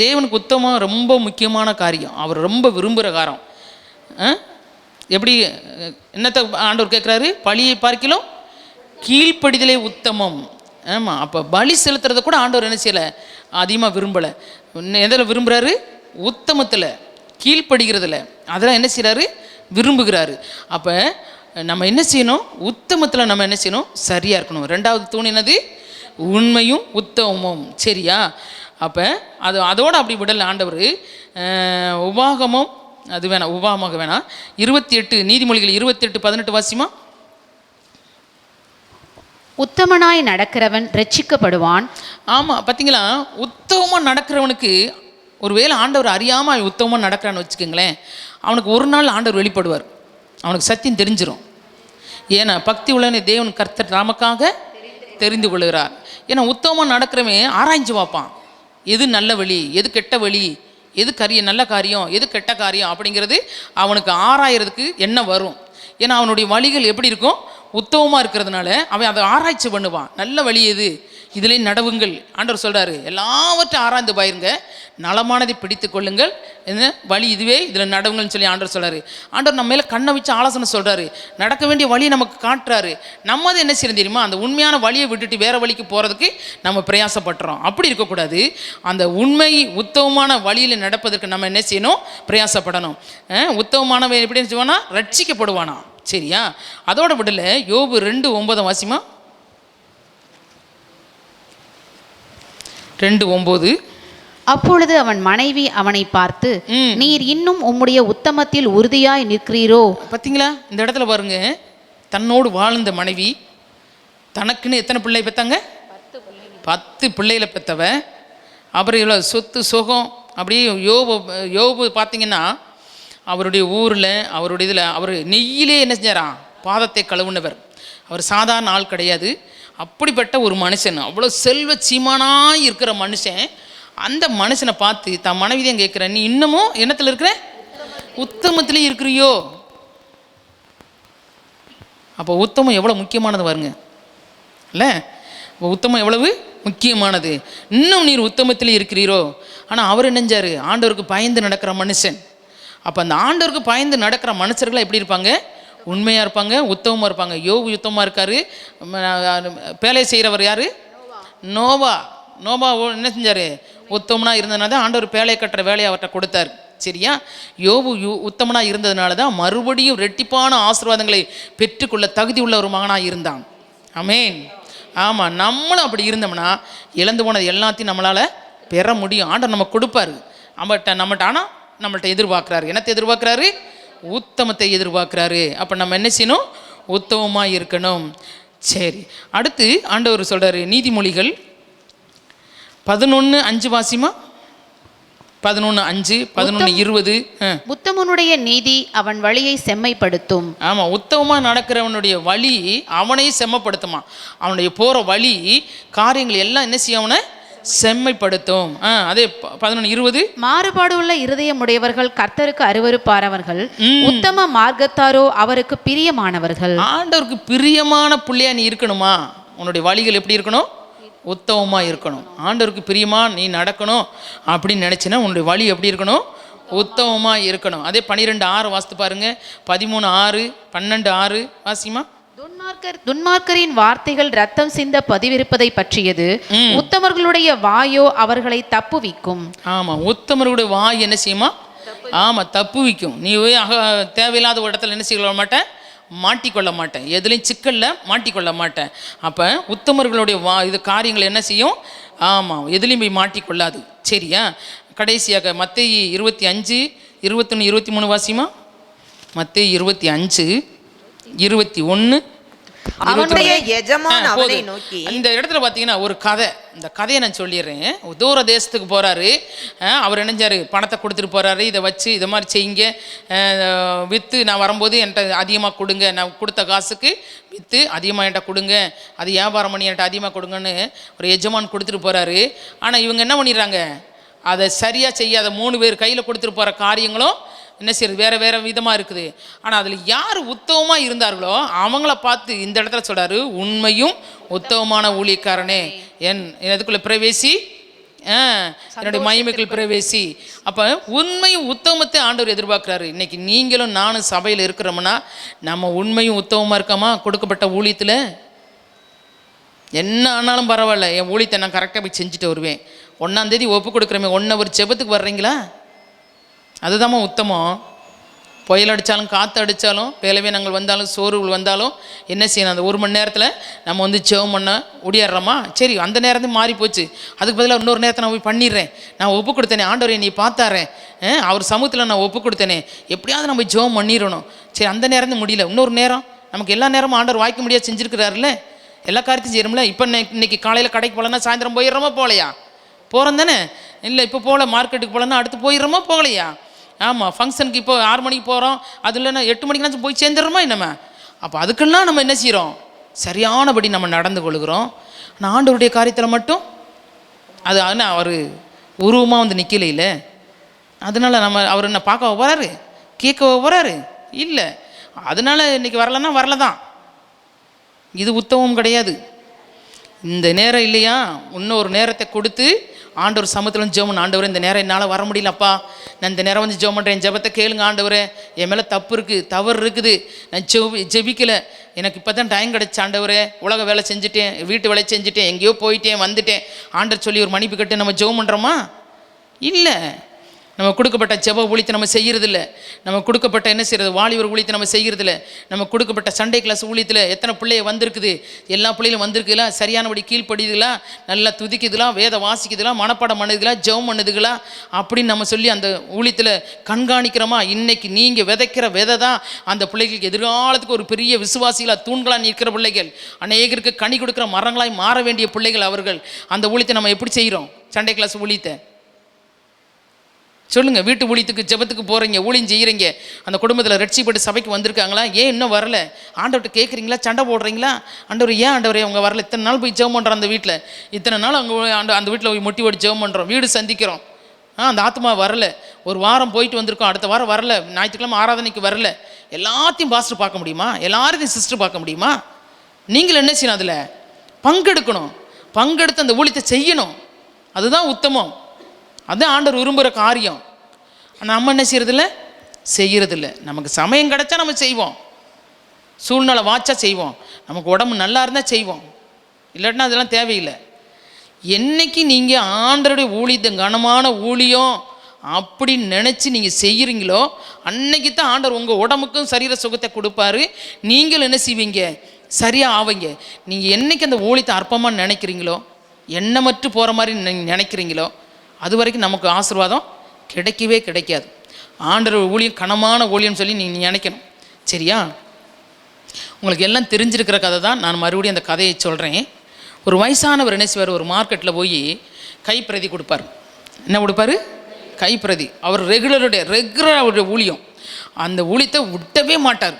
தேவனுக்கு உத்தமம் ரொம்ப முக்கியமான காரியம். அவர் ரொம்ப விரும்புகிற காரம். எப்படி என்னத்தை ஆண்டவர் கேட்குறாரு? பலியை பார்க்கிலும் கீழ்ப்படிதலே உத்தமம். ஆமாம், அப்போ பலி செலுத்துறதை கூட ஆண்டவர் என்ன செய்யலை? அதிகமாக விரும்பலை. எதில் விரும்புகிறாரு? உத்தமத்தில், கீழ்ப்படுகிறதுல. அதெல்லாம் என்ன செய்கிறாரு? விரும்புகிறாரு. அப்போ நம்ம என்ன செய்யணும்? உத்தமத்தில் நம்ம என்ன செய்யணும்? சரியாக இருக்கணும். ரெண்டாவது தூண் என்னது? உண்மையும் உத்தமமும். சரியா? அப்போ அதோடு அப்படி விடலை ஆண்டவர். உபாகமும் அது வேணாம், உபாகமாக வேணாம். 28 நீதிமொழிகள் 28:18 வாசிமா. உத்தமனாய் நடக்கிறவன் ரட்சிக்கப்படுவான். ஆமாம், பார்த்தீங்களா? உத்தமமாக நடக்கிறவனுக்கு ஒருவேளை ஆண்டவர் அறியாமல் உத்தமமாக நடக்கிறான்னு வச்சுக்கோங்களேன், அவனுக்கு ஒரு நாள் ஆண்டவர் வெளிப்படுவார். அவனுக்கு சத்தியம் தெரிஞ்சிடும். ஏன்னா பக்தி உள்ளவனை தேவன் கர்த்தர் நமக்காக தெரிந்து கொள்கிறார். ஏன்னா உத்தமமாக நடக்கிறவன் ஆராய்ஞ்சு பார்ப்பான். எது நல்ல வழி, எது கெட்ட வழி, எது நல்ல காரியம், எது கெட்ட காரியம் அப்படிங்கிறது அவனுக்கு ஆராயறதுக்கு என்ன வரும். ஏன்னா அவனுடைய வழிகள் எப்படி இருக்கும்? உத்தமமாக இருக்கிறதுனால அவன் அதை ஆராய்ச்சி பண்ணுவான். நல்ல வழி எது, இதிலே நடவுங்கள். ஆண்டவர் சொல்கிறாரு, எல்லாவற்றையும் ஆராய்ந்து பாருங்க, நலமானதை பிடித்து கொள்ளுங்கள், என்ன வழி இதுவே, இதில் நடவுங்கள்னு சொல்லி ஆண்டவர் சொல்கிறாரு. ஆண்டவர் நம்ம மேலே கண்ணை வச்சு ஆலோசனை சொல்கிறாரு, நடக்க வேண்டிய வழியை நமக்கு காட்டுறாரு. நம்ம அதை என்ன செய்யணும் தெரியுமா? அந்த உண்மையான வழியை விட்டுட்டு வேறு வழிக்கு போகிறதுக்கு நம்ம பிரயாசப்படுறோம். அப்படி இருக்கக்கூடாது. அந்த உண்மை உத்தமமான வழியில் நடப்பதற்கு நம்ம என்ன செய்யணும்? பிரயாசப்படணும். உத்தமமானவன் எப்படி சொல்லுவானா? ரட்சிக்கப்படுவானா. சரியா? அதோட விடல. யோபு 2:9 வாசிமா. 2:9. அப்பொழுது அவன் மனைவி அவனை பார்த்து, நீர் இன்னும் உம்முடைய உத்தமத்தில் உறுதியாய் நிற்கிறீரோ? பார்த்தீங்களா? இந்த இடத்துல பாருங்க, தன்னோடு வாழ்ந்த மனைவி தனக்குன்னு எத்தனை பிள்ளை பெற்றாங்க? 10 பிள்ளைகளை பெற்றவ. அப்புறம் இவ்வளோ சொத்து சுகம். அப்படியே யோபு பார்த்தீங்கன்னா அவருடைய ஊரில், அவருடைய இதில் அவர் நெய்யிலே என்ன செஞ்சாராம்? பாதத்தை கழுவுனவர். அவர் சாதாரண ஆள் கிடையாது. அப்படிப்பட்ட ஒரு மனுஷன், அவ்வளோ செல்வ சீமானாக இருக்கிற மனுஷன். அந்த மனுஷனை பார்த்து தன் மனைவி தான் கேட்குற, நீ இன்னமும் என்னத்தில் இருக்கிற? உத்தமத்திலே இருக்கிறியோ? அப்போ உத்தமம் எவ்வளோ முக்கியமானது பாருங்க இல்லை? உத்தமம் எவ்வளவு முக்கியமானது. இன்னும் நீர் உத்தமத்திலே இருக்கிறீரோ? ஆனால் அவர் என்னஞ்சார்? ஆண்டவருக்கு பயந்து நடக்கிற மனுஷன். அப்போ அந்த ஆண்டவருக்கு பயந்து நடக்கிற மனுஷர்கள் எப்படி இருப்பாங்க? உண்மையாக இருப்பாங்க, உத்தமமாக இருப்பாங்க. யோபு உத்தமமாக இருக்கார். பேலை செய்கிறவர் யார்? நோவா என்ன செஞ்சார்? உத்தமனாக இருந்ததுனால தான் ஆண்டவர் பேலை கட்டுற வேலையை அவர்கிட்ட கொடுத்தார். சரியா? யோபு உத்தமனாக இருந்ததுனால தான் மறுபடியும் ரெட்டிப்பான ஆசீர்வாதங்களை பெற்றுக்கொள்ள தகுதி உள்ள ஒரு மகனாக இருந்தான். ஆமென். ஆமாம், நம்மளும் அப்படி இருந்தோம்னா இழந்து போனது எல்லாத்தையும் நம்மளால் பெற முடியும். ஆண்டவர் நம்ம கொடுப்பாரு. நம்மகிட்ட ஆனால் நம்மள்கிட்ட எதிர்பார்க்குறாரு. என்னத்தை எதிர்பார்க்குறாரு? உத்தமத்தை எதிர்பார்க்குறாரு. அப்போ நம்ம என்ன செய்யணும்? உத்தமமாக இருக்கணும். சரி, அடுத்து ஆண்டவர் சொல்கிறாரு நீதிமொழிகள் 11:5 வாசிமா. 11:5, 11:20. உத்தமனுடைய நீதி அவன் வழியை செம்மைப்படுத்தும். ஆமாம், உத்தமமாக நடக்கிறவனுடைய வழி அவனை செம்மப்படுத்துமா. அவனுடைய போகிற வழி காரியங்கள் எல்லாம் என்ன செய்ய அவனை செம்மைப்படுத்தும். அதே 11:20, மாறுபாடு உள்ள இருதயமுடையவர்கள் கர்த்தருக்கு அருவருப்பானவர்கள், உத்தம மார்க்கத்தாரோ அவருக்கு பிரியமானவர்கள். ஆண்டவருக்கு பிரியமான பிள்ளையா நீ இருக்கணுமா? உன்னுடைய வழிகள் எப்படி இருக்கணும்? உத்தமமாக இருக்கணும். ஆண்டவருக்கு பிரியமா நீ நடக்கணும் அப்படின்னு நினச்சினா உன்னுடைய வழி எப்படி இருக்கணும்? உத்தமமாக இருக்கணும். அதே 12:6 வாசித்து பாருங்க. 13:6, 12:6 வாசிமா. துன்மார்க்கரின் வார்த்தைகள் ரத்தம் சிந்த பதிவிருப்பதை பற்றியது, உத்தமர்களுடைய வாயோ அவர்களை தப்புவிக்கும். ஆமா, உத்தமர்களுடைய வாய் என்ன செய்யுமா? ஆமா, தப்புவிக்கும். நீ தேவையில்லாத ஒரு இடத்துல என்ன செய்ய மாட்டேன், மாட்டிக்கொள்ள மாட்டேன், எதுலையும் சிக்கலில் மாட்டிக்கொள்ள மாட்டேன். அப்போ உத்தமர்களுடைய இது காரியங்கள் என்ன செய்யும்? ஆமாம், எதுலேயும் போய் மாட்டிக்கொள்ளாது. சரியா? கடைசியாக மத்தேயு 25, 21, 23 வாசிமா. மத்தேயு 25, 21. அவனுடைய எஜமான் அவனை நோக்கி, இந்த இடத்துல பார்த்தீங்கன்னா ஒரு கதை. இந்த கதையை நான் சொல்லிடுறேன். தூர தேசத்துக்கு போகிறாரு. அவர் நினைஞ்சாரு, பணத்தை கொடுத்துட்டு போகிறாரு. இதை வச்சு இதை மாதிரி செய்யுங்க, விற்று நான் வரும்போது என்கிட்ட அதிகமாக கொடுங்க, நான் கொடுத்த காசுக்கு விற்று அதிகமாக என்கிட்ட கொடுங்க, அது வியாபாரம் பண்ணி என்கிட்ட அதிகமாக கொடுங்கன்னு ஒரு எஜமான் கொடுத்துட்டு போகிறாரு. ஆனால் இவங்க என்ன பண்ணிடுறாங்க, அதை சரியாக செய்யாத 3 பேர் கையில் கொடுத்துட்டு போகிற காரியங்களும் என்ன செய்யுது, வேறு வேறு விதமாக இருக்குது. ஆனால் அதில் யார் உத்தமமாக இருந்தார்களோ அவங்கள பார்த்து இந்த இடத்துல சொல்கிறாரு, உண்மையும் உத்தமமான ஊழியக்காரனே எதுக்குள்ளே பிரவேசி, என்னுடைய மகிமைக்குள் பிரவேசி. அப்போ உண்மையும் உத்தமத்தை ஆண்டவர் எதிர்பார்க்குறாரு. இன்றைக்கி நீங்களும் நானும் சபையில் இருக்கிறோம்னா நம்ம உண்மையும் உத்தமமாக இருக்கோமா? கொடுக்கப்பட்ட ஊழியத்தில் என்ன ஆனாலும் பரவாயில்ல, என் ஊழியத்தை நான் கரெக்டாக போய் செஞ்சுட்டு வருவேன். 1ஆம் தேதி ஒப்பு கொடுக்குறமே, 1 hour ஜெபத்துக்கு வர்றீங்களா? அதுதாம்மா உத்தமம். புயல் அடித்தாலும் காற்று அடித்தாலும் வேலைவீனங்கள் வந்தாலும் சோர்வுகள் வந்தாலும் என்ன செய்யணும்? அந்த 1 மணி நேரத்தில் நம்ம வந்து ஜெபம் பண்ண ஓடிடுறோமா? சரி, அந்த நேரத்தையும் மாறி போச்சு, அதுக்கு பதிலாக இன்னொரு நேரத்தை நான் போய் பண்ணிடுறேன். நான் ஒப்பு கொடுத்தேனே, ஆண்டவரை நீ பார்த்தாரேன், அவர் சமூகத்தில் நான் ஒப்பு கொடுத்தேனே, எப்படியாவது நம்ம ஜெபம் பண்ணிடணும். சரி, அந்த நேரம் முடியல, இன்னொரு நேரம். நமக்கு எல்லா நேரமும் ஆண்டவர் வாய்க்க முடியாது செஞ்சுருக்கிறாருல்ல, எல்லா காரியத்தையும் செய்யறோம்ல. இப்போ இன்னைக்கு காலையில் கடைக்கு போகலன்னா சாயந்தரம் போயிடுறோமா? போகலையா? போகிறோம் தானே? இல்லை, இப்போ போகல, மார்க்கெட்டுக்கு போகலன்னா அடுத்து போயிடுறோமா? போகலையா? ஆமாம், ஃபங்க்ஷனுக்கு இப்போ 6 மணிக்கு போகிறோம், அது இல்லைன்னா 8 மணிக்குனாச்சும் போய் சேர்ந்துடுறோமா என்னம்மா? அப்போ அதுக்கெல்லாம் நம்ம என்ன செய்கிறோம்? சரியானபடி நம்ம நடந்து கொள்கிறோம். ஆனால் ஆண்டவருடைய காரியத்தில் மட்டும் அது ஆனால் அவர் உருவமாக வந்து நிற்கலையில, அதனால் நம்ம அவர் என்ன பார்க்க போகிறாரு, கேட்க போகிறாரு இல்லை. அதனால் இன்றைக்கி வரலன்னா வரல தான். இது உத்தமம் கிடையாது. இந்த நேரம் இல்லையா, இன்னொரு நேரத்தை கொடுத்து ஆண்டவர் சமத்தில் ஜெபம், ஆண்டவரே இந்த நேரம் என்னால் வர முடியலப்பா, நான் இந்த நேரம் வந்து ஜெபம் பண்ணுறேன், ஜெபத்தை கேளுங்க ஆண்டவரே, என் மேலே தப்பு இருக்குது, தவறு இருக்குது, நான் ஜெபிக்கலை, எனக்கு இப்போ தான் டைம் கிடச்சி ஆண்டவரே, உலக வேலை செஞ்சுட்டேன், வீட்டு வேலை செஞ்சுட்டேன், எங்கேயோ போயிட்டேன் வந்துட்டேன், ஆண்டவர் சொல்லி ஒரு மன்னிப்பு கட்டு நம்ம ஜெபம் பண்ணுறோமா? இல்லை. நம்ம கொடுக்கப்பட்ட ஜெப ஊழியத்தை நம்ம செய்கிறதில்ல. நம்ம கொடுக்கப்பட்ட என்ன செய்கிறது, வாலிபர் ஊழியத்தை நம்ம செய்கிறதில்ல. நம்ம கொடுக்கப்பட்ட சண்டே கிளாஸ் ஊழியத்தில் எத்தனை பிள்ளைய வந்திருக்குது, எல்லா பிள்ளைகளும் வந்திருக்குதுல, சரியானபடி கீழ்ப்படியுதுகளா, நல்லா துதிக்குதுகளா, வேத வாசிக்குதுகளா, மனப்பாடம் பண்ணுதுகளா, ஜெபம் பண்ணுதுகளா அப்படின்னு நம்ம சொல்லி அந்த ஊழியத்தில் கண்காணிக்கிறோமா? இன்னைக்கு நீங்கள் விதைக்கிற விதை தான் அந்த பிள்ளைகளுக்கு எதிர்காலத்துக்கு ஒரு பெரிய விசுவாசிகளாக தூண்களாக நிற்கிற பிள்ளைகள், அநேகருக்கு கனி கொடுக்குற மரங்களாய் மாற வேண்டிய பிள்ளைகள் அவர்கள். அந்த ஊழியத்தை நம்ம எப்படி செய்கிறோம்? சண்டே கிளாஸ் ஊழியத்தை சொல்லுங்கள். வீட்டு ஊழியத்துக்கு ஜெபத்துக்கு போகிறீங்க, ஊழியம் செய்கிறீங்க, அந்த குடும்பத்தில் ரட்சிப்பட்டு சபைக்கு வந்திருக்காங்களா? ஏன் இன்னும் வரல? ஆண்டவர்கிட்ட கேட்குறீங்களா? சண்டை போடுறீங்களா? ஆண்டவர் ஏன் ஆண்டவரே அவங்க வரல? இத்தனை நாள் போய் ஜெபம் பண்ணுறோம், அந்த வீட்டில் இத்தனை நாள் அங்கே அந்த வீட்டில் போய் முட்டி ஓடி ஜெபம் பண்ணுறோம், வீடு சந்திக்கிறோம், அந்த ஆத்மா வரல. ஒரு வாரம் போயிட்டு வந்திருக்கோம், அடுத்த வாரம் வரல, ஞாயிற்றுக்கிழமை ஆராதனைக்கு வரல. எல்லாத்தையும் பாஸ்டர் பார்க்க முடியுமா? எல்லாருக்கும் சிஸ்டர் பார்க்க முடியுமா? நீங்கள் என்ன செய்யணும்? அதில் பங்கெடுக்கணும், பங்கெடுத்து அந்த ஊழியத்தை செய்யணும். அதுதான் உத்தமம், அதுதான் ஆண்டவர் விரும்புகிற காரியம். நம்ம என்ன செய்யறதில்ல, செய்யறதில்ல. நமக்கு சமயம் கிடைச்சா நம்ம செய்வோம், சூழ்நிலை வாச்சா செய்வோம், நமக்கு உடம்பு நல்லா இருந்தால் செய்வோம், இல்லாட்டினா அதெல்லாம் தேவையில்லை. என்னைக்கு நீங்கள் ஆண்டவருடைய ஊழியத்தை கனமான ஊழியம் அப்படின்னு நினச்சி நீங்கள் செய்கிறீங்களோ அன்னைக்கு தான் ஆண்டவர் உங்கள் உடம்புக்கும் சரீர சுகத்தை கொடுப்பாரு. நீங்கள் என்ன செய்வீங்க? சரியாக ஆவீங்க. நீங்கள் என்னைக்கு அந்த ஊழியத்தை அற்பமாக நினைக்கிறீங்களோ, எண்ணமற்று போகிற மாதிரி நினைக்கிறீங்களோ, அது வரைக்கும் நமக்கு ஆசீர்வாதம் கிடைக்கவே கிடைக்காது. ஆண்டவர் ஊழியம் கனமான ஊழியம் சொல்லி நீங்கள் நினைக்கணும். சரியா? உங்களுக்கு எல்லாம் தெரிஞ்சிருக்கிற கதை தான். நான் மறுபடியும் அந்த கதையை சொல்கிறேன். ஒரு வயசானவர் என்ன செய்வார், ஒரு மார்க்கெட்டில் போய் கைப்பிரதி கொடுப்பார். என்ன கொடுப்பார்? கைப்பிரதி. அவர் ரெகுலர் அவருடைய ஊழியம். அந்த ஊழியத்தை விட்டவே மாட்டார்.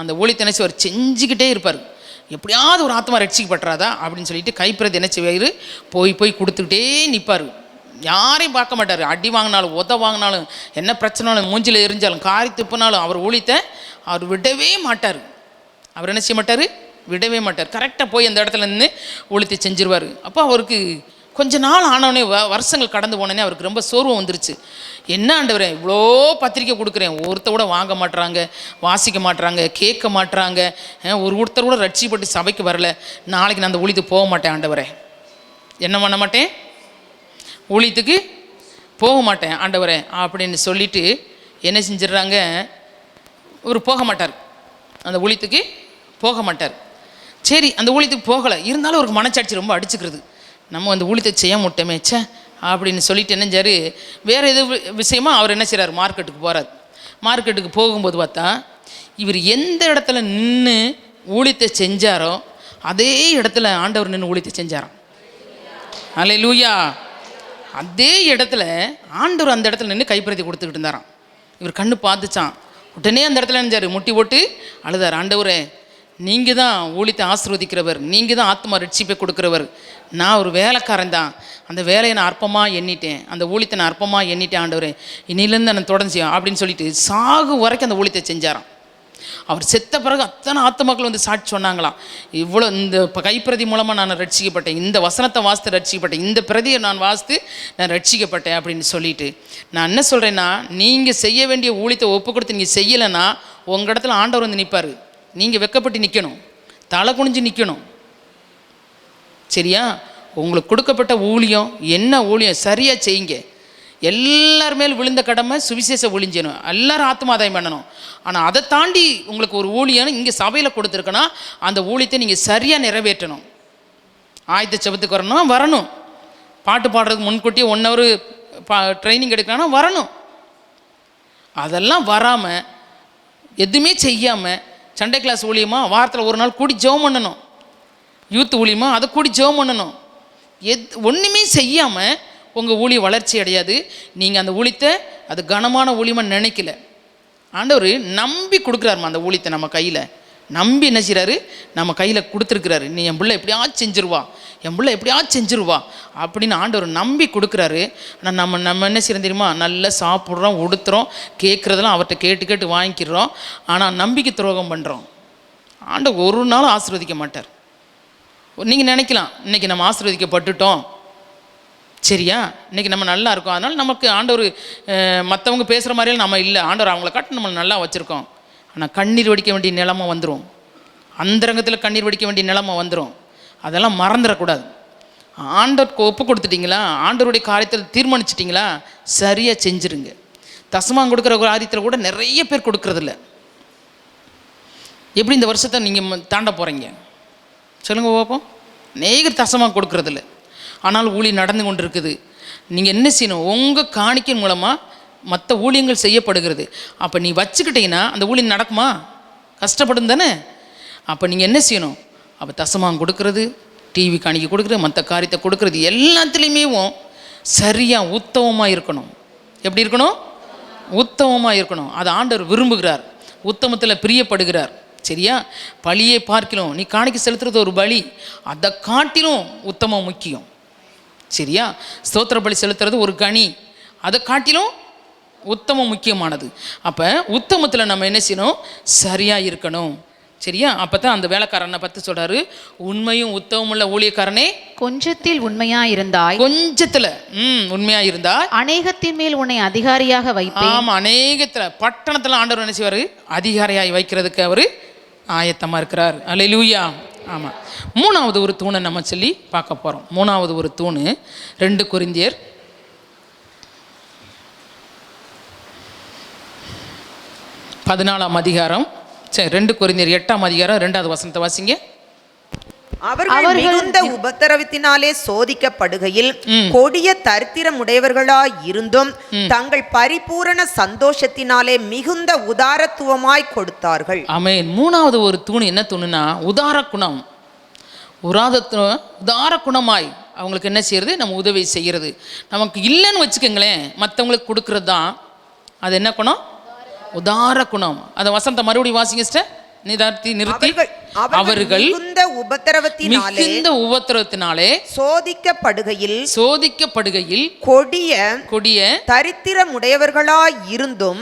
அந்த ஊழியத்தை என்ன செய்வார், செஞ்சுக்கிட்டே இருப்பார். எப்படியாவது ஒரு ஆத்மா ரட்சிக்கப்பட்டுறாதா அப்படின்னு சொல்லிட்டு கைப்பிரதி என்ன செய்வார், போய் கொடுத்துக்கிட்டே நிற்பார். யாரையும் பார்க்க மாட்டார். அடி வாங்கினாலும், உத வாங்கினாலும், என்ன பிரச்சனைனாலும், மூஞ்சில் எரிஞ்சாலும், காரி துப்புனாலும் அவர் ஊழியத்தை அவர் விடவே மாட்டார். அவர் என்ன செய்ய மாட்டார், விடவே மாட்டார். கரெக்டாக போய் அந்த இடத்துல நின்று ஊழியத்தை செஞ்சிருவார். அப்போ அவருக்கு கொஞ்ச நாள் ஆனவுடனே, வருஷங்கள் கடந்து போனோடனே அவருக்கு ரொம்ப சோர்வம் வந்துருச்சு. என்ன ஆண்டவரே, இவ்வளோ பத்திரிக்கை கொடுக்குறேன், ஒருத்த கூட வாங்க மாட்டுறாங்க, வாசிக்க மாட்டுறாங்க, கேட்க மாட்டுறாங்க, ஒருத்தர் கூட ரட்சிப்பட்டு சபைக்கு வரல. நாளைக்கு நான் அந்த ஊழியத்துக்கு போக மாட்டேன் ஆண்டவரே. என்ன பண்ண மாட்டேன், ஊழியத்துக்கு போக மாட்டேன் ஆண்டவரே அப்படின்னு சொல்லிட்டு என்ன செஞ்சிடுறாங்க, ஒரு போக மாட்டார், அந்த ஊழியத்துக்கு போக மாட்டார். சரி, அந்த ஊழியத்துக்கு போகலை, இருந்தாலும் ஒரு மனச்சாட்சி ரொம்ப அடிச்சுக்கிறது. நம்ம அந்த ஊழியத்தை செய்ய மாட்டோமே ச்சே அப்படின்னு சொல்லிட்டு என்ன செஞ்சார், வேறு எது விஷயமா அவர் என்ன செய்கிறார், மார்க்கெட்டுக்கு போகிறார். மார்க்கெட்டுக்கு போகும்போது பார்த்தா இவர் எந்த இடத்துல நின்று ஊழியத்தை செஞ்சாரோ அதே இடத்துல ஆண்டவர் நின்று ஊழியத்தை செஞ்சாராம். அல்லேலூயா. அதே இடத்துல ஆண்டவர் அந்த இடத்துல நின்று கைப்பிரதி கொடுத்துக்கிட்டு இருந்தாராம். இவர் கண்ணு பார்த்துச்சான். உடனே அந்த இடத்துல நினைச்சார், முட்டி போட்டு அழுதார். ஆண்டவரே, நீங்கள் தான் ஊழியத்தை ஆசீர்வதிக்கிறவர், நீங்கள் தான் ஆத்மா ரட்சிப்பை கொடுக்குறவர். நான் ஒரு வேலைக்காரன் தான், அந்த வேலையை நான் அற்பமாக எண்ணிட்டேன், அந்த ஊழியத்தை நான் அற்பமாக எண்ணிட்டேன் ஆண்டவரே, இன்னிலேருந்து நான் தொடர்ந்து செய்யும் அப்படின்னு சொல்லிட்டு சாகு வரைக்கும் அந்த ஊழியத்தை செஞ்சாராம். அவர் செத்த பிறகு அத்தனை ஆத்மாக்கள் வந்து சாட்சி சொன்னாங்களாம், இவ்வளோ இந்த கைப்பிரதி மூலமாக நான் ரட்சிக்கப்பட்டேன், இந்த வசனத்தை வாசித்து ரட்சிக்கப்பட்டேன், இந்த பிரதியை நான் வாசித்து நான் ரட்சிக்கப்பட்டேன் அப்படின்னு சொல்லிட்டு. நான் என்ன சொல்கிறேன்னா, நீங்கள் செய்ய வேண்டிய ஊழியத்தை ஒப்பு கொடுத்து நீங்கள் செய்யலைன்னா உங்கள் இடத்துல ஆண்டவர் வந்து நிற்பார். நீங்கள் வெக்கப்பட்டு நிற்கணும், தலை குனிஞ்சு நிற்கணும். சரியா? உங்களுக்கு கொடுக்கப்பட்ட ஊழியம் என்ன ஊழியம் சரியாக செய்யுங்க. எல்லார் மேல் விழுந்த கடமை சுவிசேஷ ஒழிஞ்சணும், எல்லாரும் ஆத்மாதாயம் பண்ணணும். ஆனால் அதை தாண்டி உங்களுக்கு ஒரு ஊழியம் இங்கே சபையில் கொடுத்துருக்கனா அந்த ஊழியத்தை நீங்கள் சரியாக நிறைவேற்றணும். ஆயத்த செபத்துக்கு வரணும், பாட்டு பாடுறதுக்கு முன்கூட்டியே 1 hour ட்ரைனிங் எடுக்கணும்னா வரணும். அதெல்லாம் வராமல் எதுவுமே செய்யாமல் சண்டே கிளாஸ் ஊழியமாக வாரத்தில் ஒரு நாள் கூடி ஜெபம் பண்ணணும், யூத் ஊழியமாக அதை கூடி ஜெபம் பண்ணணும். ஒன்றுமே செய்யாமல் உங்கள் ஊழியம் வளர்ச்சி அடையாது. நீங்கள் அந்த ஊழியத்தை அது கனமான ஊழியமாக நினைக்கல. ஆண்டவர் நம்பி கொடுக்குறாருமா அந்த ஊழியத்தை நம்ம கையில். நம்பி என்ன செய்கிறாரு, நம்ம கையில் கொடுத்துருக்குறாரு. நீ என் பிள்ளை எப்படியாச்சும் செஞ்சிருவா, என் பிள்ளை எப்படியாச்சும் செஞ்சிருவா அப்படின்னு ஆண்டவர் நம்பி கொடுக்குறாரு. ஆனால் நம்ம என்ன செய்யறோம் தெரியுமா, நல்லா சாப்பிட்றோம், உடுத்துறோம், கேட்குறதெல்லாம் அவர்கிட்ட கேட்டு கேட்டு வாங்கிக்கிறோம். ஆனால் நம்பிக்கை துரோகம் பண்ணுறோம். ஆண்டவர் ஒரு நாளும் ஆசீர்வதிக்க மாட்டார். நீங்கள் நினைக்கலாம், இன்றைக்கி நம்ம ஆசீர்வதிக்கப்பட்டுட்டோம், சரியா, இன்றைக்கி நம்ம நல்லா இருக்கோம், அதனால் நமக்கு ஆண்டவர் மற்றவங்க பேசுகிற மாதிரியெல்லாம் நம்ம இல்லை, ஆண்டவர் அவங்கள காட்டு நம்மளை நல்லா வச்சுருக்கோம். ஆனால் கண்ணீர் வடிக்க வேண்டிய நிலைமை வந்துடும், அந்தரங்கத்தில் கண்ணீர் வடிக்க வேண்டிய நிலைமை வந்துடும். அதெல்லாம் மறந்துடக்கூடாது. ஆண்டவருக்கு ஒப்பு கொடுத்துட்டிங்களா, ஆண்டவருடைய காரியத்தில் தீர்மானிச்சிட்டிங்களா, சரியாக செஞ்சுருங்க. தசமாங்க கொடுக்குற காரியத்தில் கூட நிறைய பேர் கொடுக்குறதில்ல. எப்படி இந்த வருஷத்தை நீங்கள் தாண்ட போகிறீங்க சொல்லுங்க பார்ப்போம். நேகர் தசமாக கொடுக்குறதில்ல, ஆனால் ஊழியம் நடந்து கொண்டு இருக்குது. நீங்கள் என்ன செய்யணும், உங்கள் காணிக்கை மூலமாக மற்ற ஊழியங்கள் செய்யப்படுகிறது. அப்போ நீ வச்சுக்கிட்டீங்கன்னா அந்த ஊழியம் நடக்குமா, கஷ்டப்படும் தானே. அப்போ நீங்கள் என்ன செய்யணும், அப்போ தசமாக கொடுக்குறது, டிவி காணிக்கை கொடுக்குறது, மற்ற காரியத்தை கொடுக்குறது, எல்லாத்துலேயுமே சரியாக உத்தமமாக இருக்கணும். எப்படி இருக்கணும், உத்தமமாக இருக்கணும். அது ஆண்டவர் விரும்புகிறார், உத்தமத்தில் பிரியப்படுகிறார். சரியா? பலியை பார்க்கலாம், நீ காணிக்கை செலுத்துறது ஒரு பலி, அதை காட்டிலும் உத்தமம் முக்கியம். சரியா? ஸ்தோத்திர பலி செலுத்துறது ஒரு கனி, அதை காட்டிலும் உத்தமம் முக்கியமானது. அப்போ உத்தமத்தில் நம்ம என்ன செய்யணும், சரியாக இருக்கணும். சரியா? அப்போ தான் அந்த வேலைக்காரனை பற்றி சொல்கிறாரு, உண்மையும் உத்தமமுள்ள ஊழியக்காரனே, கொஞ்சத்தில் உண்மையாயிருந்தாய், கொஞ்சத்தில் உண்மையாக இருந்தால் அநேகத்தின் மேல் உன்னை அதிகாரியாக வைப்பேன். ஆமாம், அநேகத்தில் பட்டணத்தில் ஆண்டவர் என்ன செய்வார், அதிகாரியாய் வைக்கிறதுக்கு அவர் ஆயத்தமாக இருக்கிறார். அல்லேலூயா. ஆமாம். 3வது ஒரு தூணை நம்ம சொல்லி பார்க்க போகிறோம். 3வது ஒரு தூணு 2 கொரிந்தியர் 14 அதிகாரம். சரி, 2 கொரிந்தியர் 8 அதிகாரம் 2வது வசனத்தை வாசிங்க. அவர்கள் மிகுந்த உபத்திரவத்தினாலே சோதிக்கப்படுகையில் கொடிய தரித்திரமுடையவர்களாய் இருந்தும் தங்கள் பரிபூரண சந்தோஷத்தினாலே மிகுந்த உதாரத்துவமாய் கொடுத்தார்கள். ஆமென். மூணாவது ஒரு தூண் என்ன தூணுனா உதார குணம். உதார குணமாய் அவங்களுக்கு என்ன செய்யறது? நம்ம உதவி செய்கிறது. நமக்கு இல்லைன்னு வச்சுக்கோங்களேன், மற்றவங்களுக்கு கொடுக்கறது தான் அது என்ன குணம்? உதார குணம். அந்த வசனத்தை மறுபடியும் வாசிங்க சிஸ்டர். நிறுத்தி அவர்கள் மிகுந்த உபத்திரவத்தினாலே சோதிக்கப்படுகையில் கொடிய தரித்திரமுடையவர்களாய் இருந்தும்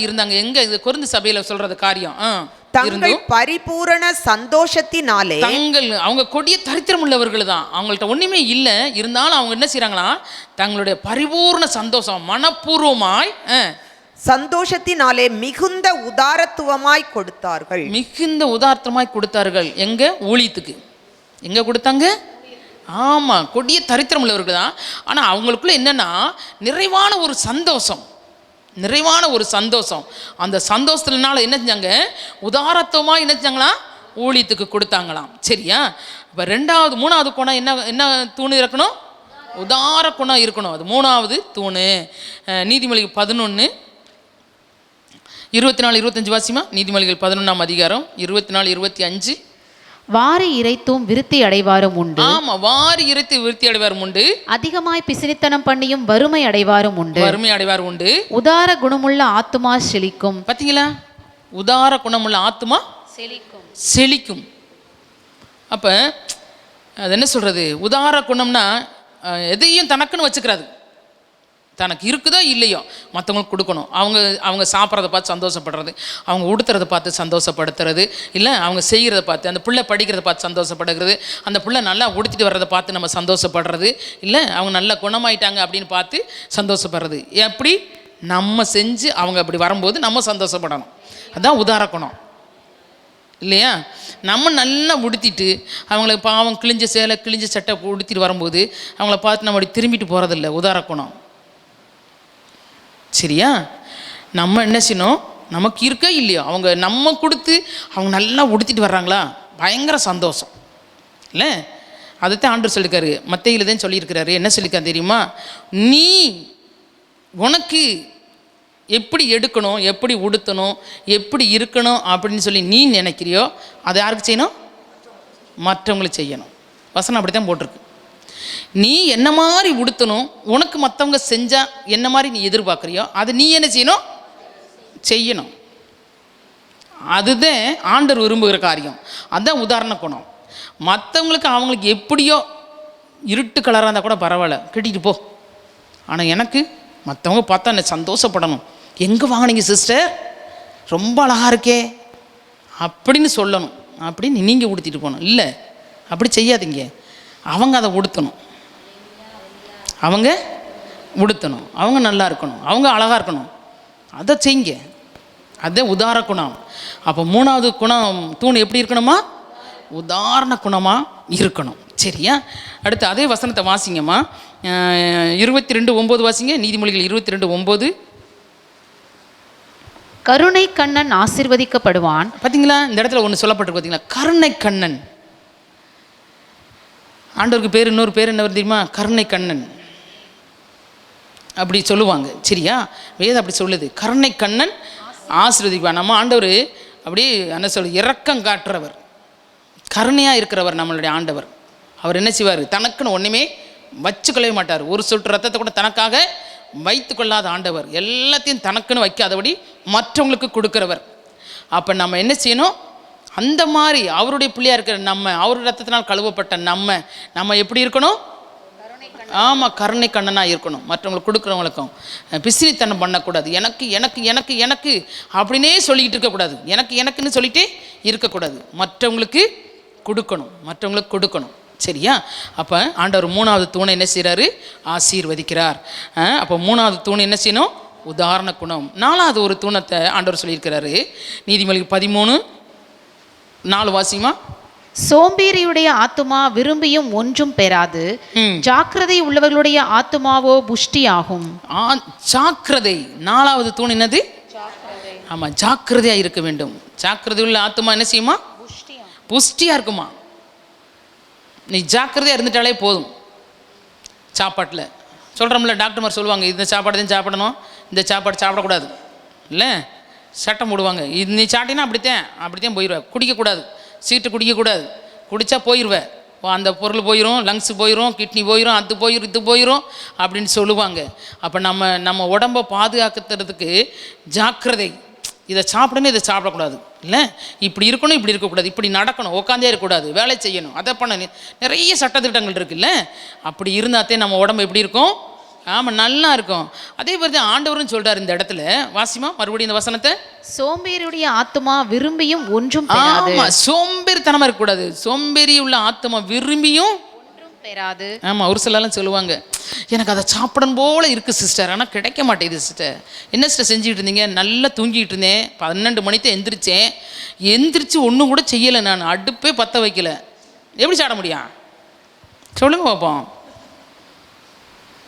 இருந்தாங்க. எங்க இது கொரிந்து சபையில சொல்றது காரியம். தங்கள் பரிபூரண சந்தோஷத்தினாலே அவங்க கொடிய தரித்திரம் உள்ளவர்கள் தான். அவங்கள்ட்ட ஒண்ணுமே இல்லை, இருந்தாலும் அவங்க என்ன செய்யறாங்களா? தங்களுடைய பரிபூர்ண சந்தோஷம் மனப்பூர்வமாய் சந்தோஷத்தினாலே மிகுந்த உதாரத்துவமாய் கொடுத்தார்கள். மிகுந்த உதாரத்துவமாய் கொடுத்தார்கள். எங்க? ஊழியத்துக்கு. எங்க கொடுத்தாங்க? ஆமா, கொடிய தரித்திரம் உள்ளவர்கள் தான். ஆனா அவங்களுக்குள்ள என்னன்னா நிறைவான ஒரு சந்தோஷம். அந்த சந்தோஷத்தினால என்ன செஞ்சாங்க? உதாரத்துவமாக என்ன செஞ்சாங்களா? ஊழியத்துக்கு கொடுத்தாங்களாம். சரியா? இப்போ மூணாவது குணம் என்ன தூண் இருக்கணும்? உதார குணம் இருக்கணும். அது மூணாவது தூணு. நீதிமொழிகள் 11:24-25 வாசிமா. நீதிமொழிகள் 11ஆம் அதிகாரம் 24-25. வாரி இறைத்தும் விருத்தி அடைவாரும் உண்டு. ஆமா, வாரி இறைத்து விருத்தி அடைவாரும் உண்டு. அதிகமாய் பிசினித்தனம் பண்ணியும் வறுமை அடைவாரும் உண்டு. உதார குணமுள்ள ஆத்துமா செழிக்கும். பாத்தீங்களா? உதார குணமுள்ள ஆத்துமா செழிக்கும். அப்ப அது என்ன சொல்றது? உதார குணம்னா எதையும் தனக்குன்னு வச்சுக்கிறாது. தனக்கு இருக்குதோ இல்லையோ மற்றவங்களுக்கு கொடுக்கணும். அவங்க சாப்பிட்றத பார்த்து சந்தோஷப்படுறது, அவங்க உடுத்துறத பார்த்து சந்தோஷப்படுத்துறது, இல்லை அவங்க செய்கிறத பார்த்து, அந்த பிள்ளை படிக்கிறத பார்த்து சந்தோஷப்படுகிறது, அந்த பிள்ளை நல்லா உடுத்திட்டு வர்றதை பார்த்து நம்ம சந்தோஷப்படுறது, இல்லை அவங்க நல்லா குணமாயிட்டாங்க அப்படின்னு பார்த்து சந்தோஷப்படுறது. எப்படி? நம்ம செஞ்சு அவங்க அப்படி வரும்போது நம்ம சந்தோஷப்படணும். அதுதான் உதார குணம் இல்லையா? நம்ம நல்லா உடுத்திட்டு அவங்களுக்கு பாவம் கிழிஞ்ச சேலை கிழிஞ்ச சட்டை உடுத்திட்டு வரும்போது அவங்கள பார்த்து நம்ம அப்படி திரும்பிட்டு போகிறதில்ல. உதார குணம். சரியா? நம்ம என்ன செய்யணும்? நமக்கு இருக்கோ இல்லையோ அவங்க நம்ம கொடுத்து அவங்க நல்லா உடுத்திட்டு வர்றாங்களா, பயங்கர சந்தோஷம் இல்லை? அதைத்தான் ஆண்டவர் சொல்லியிருக்காரு. மத்தேயுல தான் சொல்லியிருக்கிறாரு. என்ன சொல்லியிருக்காரு தெரியுமா? நீ உனக்கு எப்படி எடுக்கணும், எப்படி உடுத்தணும், எப்படி இருக்கணும் அப்படின்னு சொல்லி நீ நினைக்கிறியோ அதை யாருக்கு செய்யணும்? மற்றவங்களுக்கு செய்யணும். வசனம் அப்படி தான் போட்டிருக்கு. நீ என்ன மாதிரி உடுத்தணும், உனக்கு மற்றவங்க செஞ்சால் என்ன மாதிரி நீ எதிர்பார்க்குறியோ அதை நீ என்ன செய்யணும். அதுதான் ஆண்டவர் விரும்புகிற காரியம். அதுதான் உதாரண குணம். மற்றவங்களுக்கு அவங்களுக்கு எப்படியோ இருட்டு கலராக இருந்தால் கூட பரவாயில்ல, கட்டிட்டு போ. ஆனால் எனக்கு மற்றவங்க பார்த்தா என்ன சந்தோஷப்படணும். எங்கே வாங்கினீங்க சிஸ்டர், ரொம்ப அழகாக இருக்கே அப்படின்னு சொல்லணும். அப்படின்னு நீங்கள் உடுத்திட்டு போகணும். இல்லை, அப்படி செய்யாதீங்க. அவங்க அதை உடுத்தணும், அவங்க நல்லா இருக்கணும், அவங்க அழகாக இருக்கணும், அதை செய்யுங்க. அதே உதார குணம். அப்போ மூணாவது குணம் தூண் எப்படி இருக்கணுமா? உதாரண குணமாக இருக்கணும். சரியா? அடுத்து அதே வசனத்தை வாசிங்கம்மா. 22:9 வாசிங்க. நீதிமொழிகள் 22:9. கருணை கண்ணன் ஆசீர்வதிக்கப்படுவான். பார்த்தீங்களா? இந்த இடத்துல ஒன்று சொல்லப்பட்டிருக்கு. பார்த்தீங்களா? கருணை கண்ணன். ஆண்டவருக்கு பேர், இன்னொரு பேர் என்ன தெரியுமா? கருணை கண்ணன் அப்படி சொல்லுவாங்க. சரியா? வேதம் அப்படி சொல்லுது. கருணை கண்ணன் ஆசீர்வதிப்பான். நம்ம ஆண்டவர் அப்படி என்ன சொல்லு, இரக்கம் காட்டுறவர், கருணையாக இருக்கிறவர் நம்மளுடைய ஆண்டவர். அவர் என்ன செய்வார்? தனக்குன்னு ஒன்றுமே வச்சுக்கொள்ளவே மாட்டார். ஒரு சொட்டு ரத்தத்தை கூட தனக்காக வைத்து கொள்ளாத ஆண்டவர். எல்லாத்தையும் தனக்குன்னு வைக்காதபடி மற்றவங்களுக்கு கொடுக்குறவர். அப்போ நம்ம என்ன செய்யணும்? அந்த மாதிரி அவருடைய பிள்ளையாக இருக்கிற நம்ம, அவருடைய ரத்தத்தினால் கழுவப்பட்ட நம்ம எப்படி இருக்கணும்? ஆமாம், கருணை கண்ணனாக இருக்கணும். மற்றவங்களுக்கு கொடுக்குறவங்களுக்கும் பிசினித்தனம் பண்ணக்கூடாது. எனக்கு எனக்கு எனக்கு எனக்கு அப்படின்னே சொல்லிக்கிட்டு இருக்கக்கூடாது. எனக்குன்னு சொல்லிகிட்டே இருக்கக்கூடாது. மற்றவங்களுக்கு கொடுக்கணும். சரியா? அப்போ ஆண்டவர் மூணாவது தூணை என்ன செய்கிறாரு? ஆசீர்வதிக்கிறார். அப்போ மூணாவது தூண் என்ன செய்யணும்? உதாரண குணம். நாலாவது ஒரு தூணத்தை ஆண்டவர் சொல்லியிருக்கிறாரு. நீதிமொழிகள் 13:4 வாசிமா. சோம்பேறியுடைய ஆத்துமா விரும்பியும் ஒன்றும் பெறாது, ஜாக்கிரதை உள்ளவர்களுடைய ஆத்துமாவோ புஷ்டியாகும். ஜாக்கிரதை. நாலாவது தூண் என்னது? ஆமாம், ஜாக்கிரதையாக இருக்க வேண்டும். ஜாக்கிரதை உள்ள ஆத்துமா என்ன செய்யுமா? புஷ்டியாக இருக்குமா. நீ ஜாக்கிரதையாக இருந்துட்டாலே போதும். சாப்பாட்டில் சொல்கிறோம்ல, டாக்டர்மார் சொல்லுவாங்க இந்த சாப்பாடு தான் சாப்பிடணும், இந்த சாப்பாடு சாப்பிடக்கூடாது இல்லை, சட்டம் போடுவாங்க. இது நீ சாட்டினா அப்படித்தான் போயிடுவேன். குடிக்கக்கூடாது, சீட்டு குடிக்கக்கூடாது, குடித்தா போயிடுவேன், அந்த பொருள் போயிடும், லங்ஸு போயிடும், கிட்னி போயிடும், அது போயிடும், இது போயிடும் அப்படின்னு சொல்லுவாங்க. அப்போ நம்ம உடம்பை பாதுகாக்கிறதுக்கு ஜாக்கிரதை. இதை சாப்பிடணும், இதை சாப்பிடக்கூடாது இல்லை, இப்படி இருக்கணும், இப்படி இருக்கக்கூடாது, இப்படி நடக்கணும், உட்காந்தே இருக்கக்கூடாது, வேலை செய்யணும், அதை பண்ண நிறைய சட்டத்திட்டங்கள் இருக்குல்ல. அப்படி இருந்தாத்தே நம்ம உடம்பு எப்படி இருக்கும்? ஆமாம், நல்லா இருக்கும். அதே மாதிரி தான் ஆண்டவரும் சொல்கிறார் இந்த இடத்துல. வாசிமா மறுபடியும் இந்த வசனத்தை. சோம்பேறியுடைய ஆத்துமா விரும்பியும் ஒன்றும் பெறாது. ஆமாம், சோம்பேறித்தனமாக இருக்கக்கூடாது. சோம்பேறி உள்ள ஆத்துமா விரும்பியும் ஒன்றும் பெறாது. ஆமாம், ஒரு சிலலாம் சொல்லுவாங்க எனக்கு அதை சாப்பிடணும் போல இருக்குது சிஸ்டர், ஆனால் கிடைக்க மாட்டேங்குது சிஸ்டர். என்ன சிஸ்டர் செஞ்சுக்கிட்டு இருந்தீங்க? நல்லா தூங்கிட்டு இருந்தேன், 12 மணிக்கு எந்திரிச்சேன், எந்திரிச்சு ஒன்றும் கூட செய்யலை, நான் அடுப்பே பற்ற வைக்கல, எப்படி சாப்பிட முடியும் சொல்லுங்க பார்ப்போம்.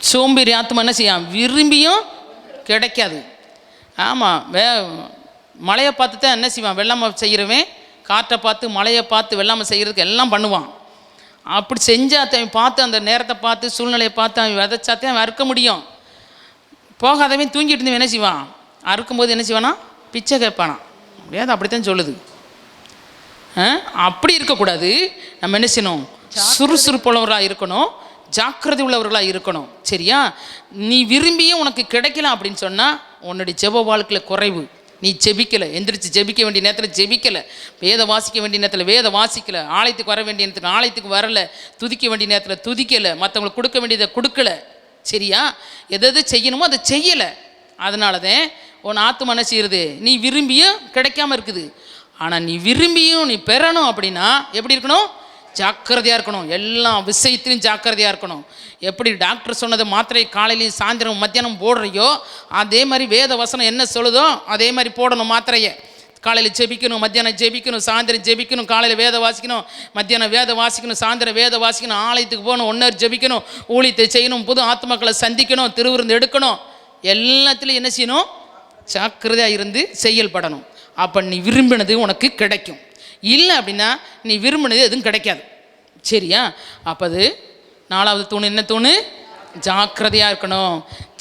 சோம்பேறி ஆத்மா என்ன செய்யும்? விரும்பியும் கிடைக்காது. ஆமாம், மழையை பார்த்து தான் என்ன செய்வான்? வெள்ளாமை செய்கிறவன் காற்றை பார்த்து, மழையை பார்த்து, வெள்ளாமை செய்கிறதுக்கு எல்லாம் பண்ணுவான். அப்படி செஞ்சால் அவன் பார்த்து, அந்த நேரத்தை பார்த்து, சூழ்நிலையை பார்த்து அவன் விதைச்சாத்தே அவன் அறுக்க முடியும். போகாதவன் தூங்கிட்டு இருந்தவன் என்ன செய்வான்? அறுக்கும்போது என்ன செய்வானா? பிச்சை கேட்பானா? அப்படியாது, அப்படித்தான் சொல்லுது. அப்படி இருக்கக்கூடாது. நம்ம என்ன செய்யணும்? சுறுசுறுப்புள்ளவராக இருக்கணும், ஜாக்கிரதை உள்ளவர்களாக இருக்கணும். சரியா? நீ விரும்பியும் உனக்கு கிடைக்கலாம் அப்படின்னு சொன்னால் உன்னுடைய ஜெப வாழ்க்கையில் குறைவு. நீ ஜெபிக்கலை, எந்திரிச்சு ஜெபிக்க வேண்டிய நேரத்தில் ஜெபிக்கலை, வேத வாசிக்க வேண்டிய நேரத்தில் வேத வாசிக்கலை, ஆலயத்துக்கு வர வேண்டிய நேரத்தில் ஆலயத்துக்கு வரலை, துதிக்க வேண்டிய நேரத்தில் துதிக்கலை, மற்றவங்களுக்கு கொடுக்க வேண்டியதை கொடுக்கலை. சரியா? எது செய்யணுமோ அதை செய்யலை. அதனால தான் உன் ஆத்துமா என்ன செய்யுது? நீ விரும்பியும் கிடைக்காம இருக்குது. ஆனால் நீ விரும்பியும் நீ பெறணும் அப்படின்னா எப்படி இருக்கணும்? ஜாக்கிரதையாக இருக்கணும். எல்லா விஷயத்திலையும் ஜாக்கிரதையாக இருக்கணும். எப்படி டாக்டர் சொன்னதை மாத்திரை காலையிலையும் சாயந்தரம் மத்தியானம் போடுறையோ அதே மாதிரி வேத வசனம் என்ன சொல்லுதோ அதே மாதிரி போடணும் மாத்திரையை. காலையில் ஜெபிக்கணும், மத்தியானம் ஜெபிக்கணும், சாயந்தரம் ஜெபிக்கணும், காலையில் வேத வாசிக்கணும், மத்தியானம் வேத வாசிக்கணும், சாயந்தரம் வேத வாசிக்கணும், ஆலயத்துக்கு போகணும், 1 hour ஜெபிக்கணும், ஊழியத்தை செய்யணும், புது ஆத்மாக்களை சந்திக்கணும், திருவிருந்து எடுக்கணும், எல்லாத்துலேயும் என்ன செய்யணும்? ஜாக்கிரதையாக இருந்து செயல்படணும். அப்போ நீ விரும்பினது உனக்கு கிடைக்கும். இல்லை அப்படின்னா நீ விரும்பினது எதுவும் கிடைக்காது. சரியா? அப்போ அது 4வது தூண் என்ன தூணு? ஜாக்கிரதையாக இருக்கணும்.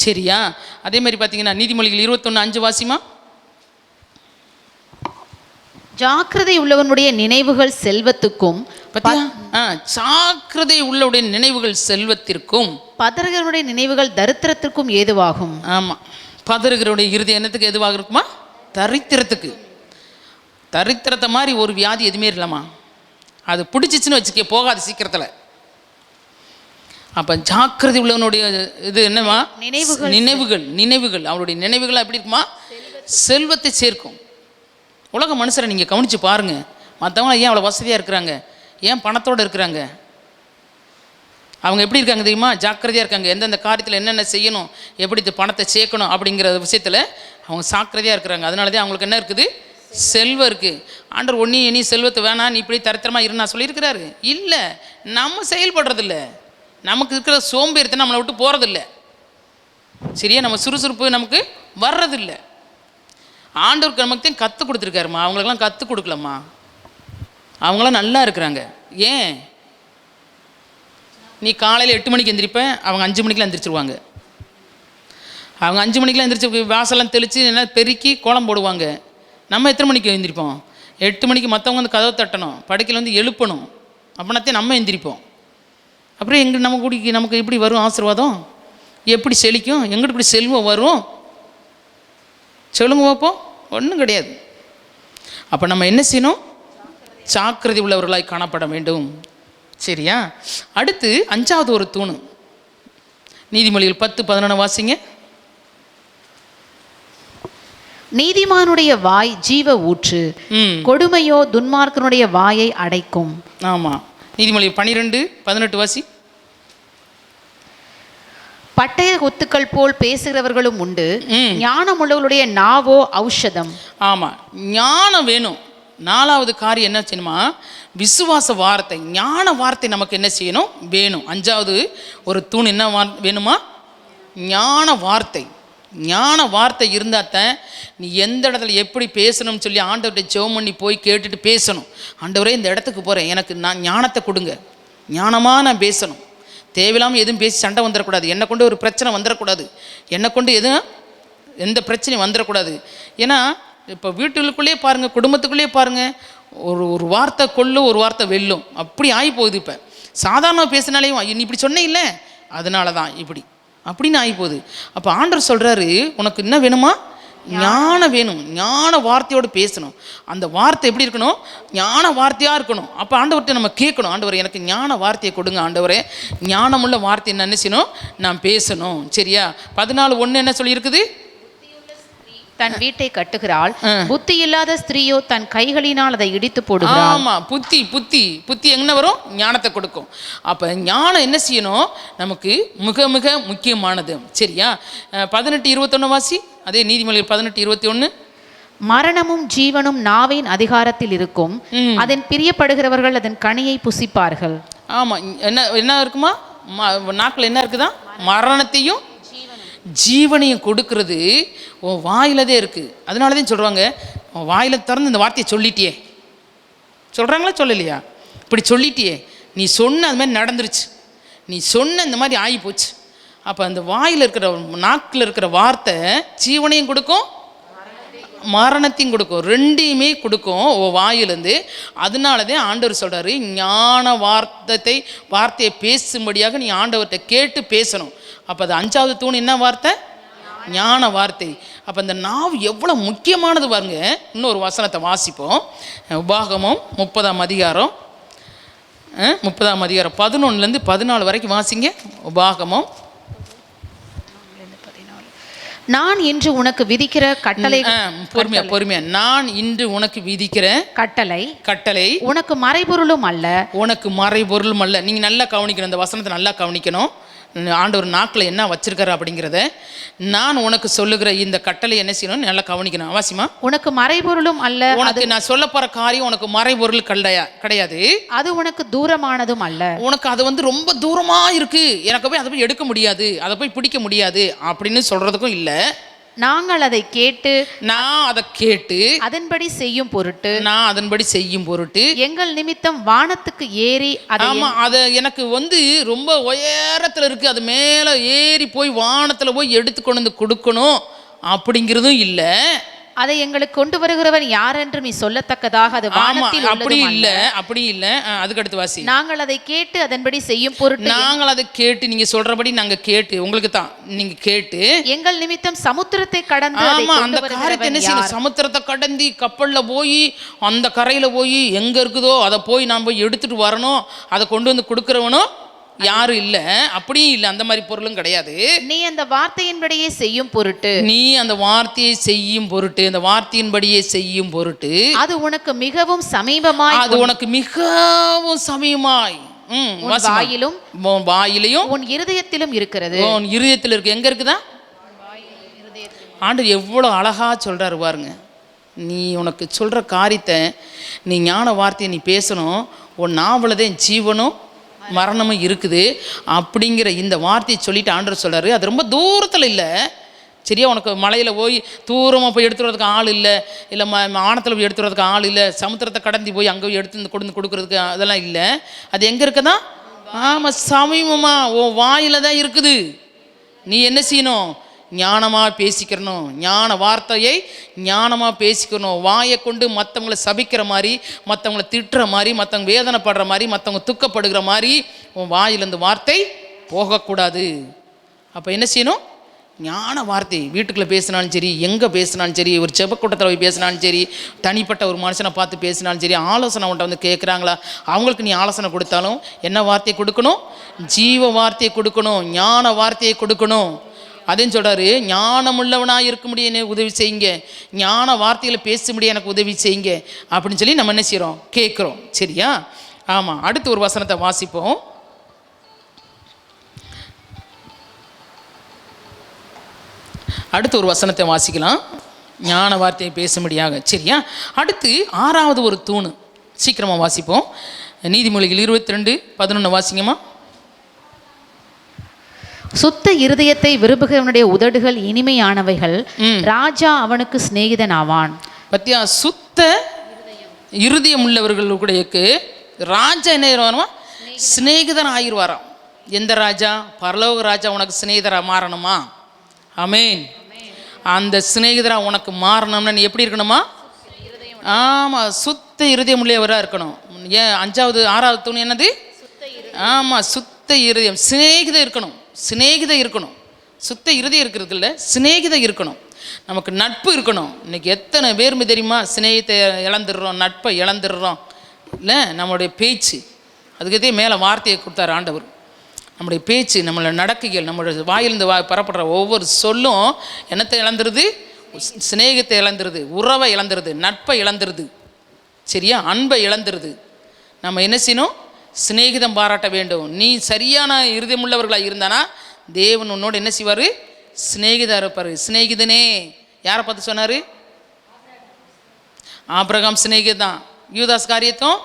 சரியா? அதே மாதிரி பார்த்தீங்கன்னா நீதிமொழிகள் 21:5 வாசிமா. ஜாக்கிரதை உள்ளவனுடைய நினைவுகள் செல்வத்துக்கும், ஜாக்கிரதை உள்ளவருடைய நினைவுகள் செல்வத்திற்கும், பதறுகிறவனுடைய நினைவுகள் தரித்திரத்திற்கும் ஏதுவாகும். ஆமாம், பதறுகிறவருடைய இறுதி என்னத்துக்கு எதுவாக இருக்குமா? தரித்திரத்துக்கு. தரித்திரத்தை மாதிரி ஒரு வியாதி எதுவுமே இல்லைம்மா. அது பிடிச்சிச்சின்னு வச்சுக்க, போகாது சீக்கிரத்தில். அப்போ ஜாக்கிரதை உள்ளவனுடைய இது என்னம்மா? நினைவுகள் அவருடைய நினைவுகள் எப்படி இருக்குமா? செல்வத்தை சேர்க்கும். உலக மனுஷரை நீங்கள் கவனித்து பாருங்கள். மற்றவங்க ஏன் அவ்வளோ வசதியாக இருக்கிறாங்க? ஏன் பணத்தோடு இருக்கிறாங்க? அவங்க எப்படி இருக்காங்க தெரியுமா? ஜாக்கிரதையாக இருக்காங்க. எந்தெந்த காரியத்தில் என்னென்ன செய்யணும், எப்படி பணத்தை சேர்க்கணும் அப்படிங்கிற விஷயத்தில் அவங்க ஜாக்கிரதையாக இருக்கிறாங்க. அதனால தான் அவங்களுக்கு என்ன இருக்குது? செல்வம் இருக்குது. ஆண்டவர் ஒன்றி இனி செல்வத்தை வேணாம், நீ இப்படி தரித்திரமாக இருந்தா சொல்லியிருக்கிறாரு. இல்லை, நம்ம செயல்படுறதில்ல. நமக்கு இருக்கிற சோம்பேறித்தனம் நம்மளை விட்டு போகிறதில்ல. சரியா? நம்ம சுறுசுறுப்பு நமக்கு வர்றதில்லை. ஆண்டவருக்கு நமக்கு தான் கற்றுக் கொடுத்துருக்காருமா. அவங்களுக்கெல்லாம் கற்றுக் கொடுக்கலம்மா. அவங்களாம் நல்லா இருக்கிறாங்க. ஏன்? நீ காலையில் 8 மணிக்கு எந்திரிப்பேன், அவங்க 5 மணிக்கெலாம் எந்திரிச்சிருவாங்க. அவங்க 5 மணிக்கெலாம் எந்திரிச்சு வாசலாம் தெளித்து என்ன பெருக்கி கோலம் போடுவாங்க. நம்ம எத்தனை மணிக்கு எழுந்திரிப்போம்? 8 மணிக்கு. மற்றவங்க வந்து கதவை தட்டணும், படுக்கையில் வந்து எழுப்பணும், அப்படின்னாத்தையும் நம்ம எந்திரிப்போம். அப்புறம் நமக்கு எப்படி வரும் ஆசீர்வாதம்? எப்படி செழிக்கும்? எங்கிட்ட இப்படி செல்வம் வரும்? சொல்லுங்க பார்ப்போம். ஒன்றும் கிடையாது. அப்போ நம்ம என்ன செய்யணும்? ஜாக்கிரதை உள்ளவர்களாய் காணப்பட வேண்டும். சரியா? அடுத்து 5வது ஒரு தூணு. நீதிமொழிகள் 10:11 வாசிங்க. நீதிமானுடைய வாய் ஜீவ ஊற்று, கொடுமையோ துன்மார்க்கனுடைய வாயை அடைக்கும். ஆமாம், நீதிமொழி 12:18 வாசி. பட்டய கொத்துக்கள் போல் பேசுகிறவர்களும் உண்டு, ஞானமுள்ளவர்களுடைய நாவோ ஔஷதம். ஆமாம், ஞானம் வேணும். 4வது காரியம் என்ன செய்யணுமா? விசுவாச வார்த்தை, ஞான வார்த்தை நமக்கு என்ன செய்யணும்? வேணும். 5வது ஒரு தூண் என்ன வேணுமா? ஞான வார்த்தை. ஞான வார்த்தை இருந்தால் தான் நீ எந்த இடத்துல எப்படி பேசணும்னு சொல்லி ஆண்டவர்கிட்ட ஜெபம் பண்ணி போய் கேட்டுட்டு பேசணும். ஆண்டவரே இந்த இடத்துக்கு போகிறேன், எனக்கு நான் ஞானத்தை கொடுங்க, ஞானமாக நான் பேசணும், தேவையில்லாமல் எதுவும் பேசி சண்டை வந்துடக்கூடாது, என்னை கொண்டு ஒரு பிரச்சனை வந்துடக்கூடாது, என்னை கொண்டு எந்த பிரச்சனையும் வந்துடக்கூடாது. ஏன்னா இப்போ வீட்டுக்குள்ளேயே பாருங்கள், குடும்பத்துக்குள்ளேயே பாருங்கள், ஒரு வார்த்தை கொல்லும், ஒரு வார்த்தை வெல்லும், அப்படி ஆகி போகுது. இப்போ சாதாரணமாக பேசினாலேயும் நீ இப்படி சொன்னே இல்லை அதனால தான் இப்படி அப்படின்னு ஆகி போகுது. அப்போ ஆண்டவர் சொல்கிறாரு, உனக்கு என்ன வேணுமா? ஞானம் வேணும், ஞான வார்த்தையோடு பேசணும். அந்த வார்த்தை எப்படி இருக்கணும்? ஞான வார்த்தையாக இருக்கணும். அப்போ ஆண்டவர்கிட்ட நம்ம கேட்கணும், ஆண்டவரே எனக்கு ஞான வார்த்தையை கொடுங்க, ஆண்டவரே ஞானமுள்ள வார்த்தை என்ன செய்யணும், நான் பேசணும். சரியா? 14:1 என்ன சொல்லியிருக்குது? தன் வீட்டை கட்டுகிறாள், புத்தி இல்லாத ஸ்திரீயோ தன் கைகளினால் அதை இடித்து போடுகிறாள். ஆமா, புத்தி புத்தி புத்தி எங்க வரும்? ஞானத்தை கொடுக்கும். அப்ப ஞானம் என்ன செய்யணும்? நமக்கு மிக மிக முக்கியமானது. சரியா? 18:21 வாசி. அதே நீதிமொழிகள் 18:21. மரணமும் ஜீவனும் நாவின் அதிகாரத்தில் இருக்கும், அதன் பிரியப்படுகிறவர்கள் அதன் கனியை புசிப்பார்கள். ஆமா, என்ன என்ன இருக்குமா? நாக்கில் என்ன இருக்குதா? மரணத்தையும் ஜீவனையும் கொடுக்கறது உன் வாயிலதே இருக்குது. அதனால தான் சொல்கிறாங்க, உன் வாயில் திறந்து இந்த வார்த்தையை சொல்லிட்டியே, சொல்கிறாங்களா சொல்லலையா? இப்படி சொல்லிட்டியே, நீ சொன்ன அது மாதிரி நடந்துருச்சு, நீ சொன்ன இந்த மாதிரி ஆகி போச்சு. அப்போ அந்த வாயில் இருக்கிற நாக்கில் இருக்கிற வார்த்தை ஜீவனையும் கொடுக்கும், மரணத்தையும் கொடுக்கும், ரெண்டையுமே கொடுக்கும் உன் வாயிலேருந்து. அதனால தான் ஆண்டவர் சொல்கிறாரு, ஞான வார்த்தையை பேசும்படியாக நீ ஆண்டவர்கிட்ட கேட்டு பேசணும். அப்போ அது 5வது தூண் என்ன வார்த்தை? ஞான வார்த்தை. அப்போ அந்த நாவு எவ்வளோ முக்கியமானது பாருங்க. இன்னொரு வசனத்தை வாசிப்போம். உபாகமம் 30ஆம் அதிகாரம் 11 14 வரைக்கும் வாசிங்க. உபாகமம். நான் இன்று உனக்கு விதிக்கிற கட்டளை, பொறுமையா, நான் இன்று உனக்கு விதிக்கிற கட்டளை உனக்கு மறைபொருளும் அல்ல, உனக்கு மறைபொருளும் அல்ல. நீங்க நல்லா கவனிக்கணும், இந்த வசனத்தை நல்லா கவனிக்கணும். ஆண்டவர் நாக்கில் என்ன வச்சிருக்காரு அப்படிங்கிறத. நான் உனக்கு சொல்லுகிற இந்த கட்டளை என்ன செய்யணும் நல்லா கவனிக்கணும். அவசியமா. உனக்கு மறைபொருளும் அல்ல, உனக்கு நான் சொல்ல போற காரியம் உனக்கு மறைபொருள் கிடையாது, அது உனக்கு தூரமானதும் அல்ல. உனக்கு அது ரொம்ப தூரமா இருக்கு, எனக்கு போய் அதை போய் எடுக்க முடியாது, அதை போய் பிடிக்க முடியாது அப்படின்னு சொல்றதுக்கும் இல்லை. நாங்கள் அதை கேட்டு, நான் அதை கேட்டு அதன்படி செய்யும் பொருட்டு எங்கள் நிமித்தம் வானத்துக்கு ஏறி, ஆமா, அது எனக்கு ரொம்ப உயரத்துல இருக்கு, அது மேல ஏறி போய் வானத்துல போய் எடுத்து கொண்டு வந்து கொடுக்கணும் அப்படிங்கிறதும் இல்லை. அதை எங்களுக்கு கொண்டு வருகிறவன் யார் என்று நீ சொல்லத்தக்கதாக அது வானத்தில் அப்படி இல்ல. அதுக்கு அடுத்து வாசி. நாங்கள் அதை கேட்டு அதன்படி செய்யும் பொருட்டு, நாங்கள் அதை கேட்டு, நீங்க சொல்றபடி நாங்க கேட்டு, உங்களுக்கு தான் நீங்க கேட்டு எங்கள் நிமித்தம் சமுத்திரத்தை கடந்து, அந்த காரியத்தை என்ன செய்யணும்? சமுத்திரத்தை கடந்து கப்பல்ல போய் அந்த கரையில போய் எங்க இருக்குதோ அதை போய் நான் போய் எடுத்துட்டு வரணும், அதை கொண்டு வந்து கொடுக்கறவனும் யாரும் இல்லை. அப்படியும் இல்லை, அந்த மாதிரி பொருளும் கிடையாது. நீ அந்த வார்த்தையின்படியே செய்யும் பொருட்டு, அந்த வார்த்தையின்படியே செய்யும் பொருட்டு அது உனக்கு மிகவும் சமீபமாய், வாயிலையும் உன் இருதயத்திலும் இருக்கிறது. உன் இருதயத்தில் இருக்கு. எங்க இருக்குதா? ஆண்டவர் எவ்வளவு அழகா சொல்றாரு பாருங்க. நீ உனக்கு சொல்ற காரியத்தை, நீ ஞான வார்த்தையை நீ பேசணும், உன் நாவலதான் ஜீவனும் மரணமும் இருக்குது அப்படிங்கிற இந்த வார்த்தையை சொல்லிட்டு ஆண்டவர் சொல்றாரு. அது ரொம்ப தூரத்தில் இல்லை. சரியா? உனக்கு மலையில் போய் தூரமாக போய் எடுத்துறதுக்கு ஆள் இல்லை, இல்லை ஆணத்தில் போய் எடுத்துறதுக்கு ஆள் இல்லை, சமுத்திரத்தை கடந்து போய் அங்கே போய் எடுத்து கொண்டு கொடுக்குறதுக்கு அதெல்லாம் இல்லை. அது எங்கே இருக்குதா? ஆமாம், சமீபமா உன் வாயில தான் இருக்குது. நீ என்ன செய்யணும்? ஞானமாக பேசிக்கிறணும், ஞான வார்த்தையை ஞானமாக பேசிக்கணும். வாயை கொண்டு மற்றவங்களை சபிக்கிற மாதிரி, மற்றவங்களை திட்டுற மாதிரி, மற்றவங்க வேதனைப்படுற மாதிரி, மற்றவங்க துக்கப்படுகிற மாதிரி உன் வாயிலேருந்து வார்த்தை போகக்கூடாது. அப்போ என்ன செய்யணும்? ஞான வார்த்தை. வீட்டுக்குள்ளே பேசினாலும் சரி, எங்கே பேசினாலும் சரி, ஒரு செபக்கூட்டத்தில் போய் பேசினாலும் சரி, தனிப்பட்ட ஒரு மனுஷனை பார்த்து பேசினாலும் சரி, ஆலோசனை உன்ட்ட கேட்குறாங்களா, அவங்களுக்கு நீ ஆலோசனை கொடுத்தாலும் என்ன வார்த்தையை கொடுக்கணும்? ஜீவ வார்த்தையை கொடுக்கணும், ஞான வார்த்தையை கொடுக்கணும். அதையும் சொல்கிறாரு, ஞானமுள்ளவனாக இருக்க முடியும் எனக்கு உதவி செய்யுங்க, ஞான வார்த்தைகளை பேச முடியும் எனக்கு உதவி செய்யுங்க அப்படின்னு சொல்லி நம்ம என்ன செய்கிறோம்? கேட்குறோம். சரியா? ஆமாம். அடுத்து ஒரு வசனத்தை வாசிப்போம். அடுத்து ஒரு வசனத்தை வாசிக்கலாம், ஞான வார்த்தையை பேசும்படியாக. சரியா? அடுத்து 6வது ஒரு தூணு, சீக்கிரமாக வாசிப்போம். நீதிமொழிகள் 22:11 வாசிங்கம்மா. சுத்த இருதயத்தை விரும்புகிறவனுடைய உதடுகள் இனிமையானவைகள், ராஜா அவனுக்கு சிநேகிதன் ஆவான். பத்தியா, சுத்த இருதயம் உள்ளவர்களுக்கு ராஜா என்ன ஆயிடுவாராம்? சிநேகிதன் ஆயிடுவாராம். எந்த ராஜா? பரலோக ராஜா உனக்கு சிநேகிதரா மாறணுமா? ஆமென். அந்த சிநேகிதரா உனக்கு மாறணும்னா நீ எப்படி இருக்கணுமா? ஆமாம், சுத்த இருதயம் உள்ளவராக இருக்கணும். ஏன் 5வது 6வது தூண் என்னது? ஆமாம், சுத்த இருதயம். சிநேகிதம் இருக்கணும், சிநேகிதம் இருக்கணும். சுத்த இருதயம் இருக்கிறது இல்லை, சிநேகிதம் இருக்கணும். நமக்கு நட்பு இருக்கணும். இன்னைக்கு எத்தனை பேருமே தெரியுமா சிநேகத்தை இழந்துடுறோம், நட்பை இழந்துடுறோம். இல்லை, நம்மளுடைய பேச்சு, அதுக்கே மேலே வார்த்தையை கொடுத்தாரு ஆண்டவர். நம்முடைய பேச்சு, நம்மளோட நடக்கைகள், நம்மளோட வாயிலிருந்து பரப்படுற ஒவ்வொரு சொல்லும் என்னத்தை இழந்துருது? சிநேகத்தை இழந்துருது, உறவை இழந்துருது, நட்பை இழந்துருது. சரியா? அன்பை இழந்துருது. நம்ம என்ன செய்யணும்? சிநேகிதம் பாராட்ட வேண்டும். நீ சரியான இருதயமுள்ளவர்களாக இருந்தானா தேவன் உன்னோடு என்ன செய்வார்? சிநேகிதா இருப்பார். சிநேகிதனே யாரை பார்த்து சொன்னார்? ஆபிரகாம் சிநேகிதான். யூதாஸ் காரியத்தும்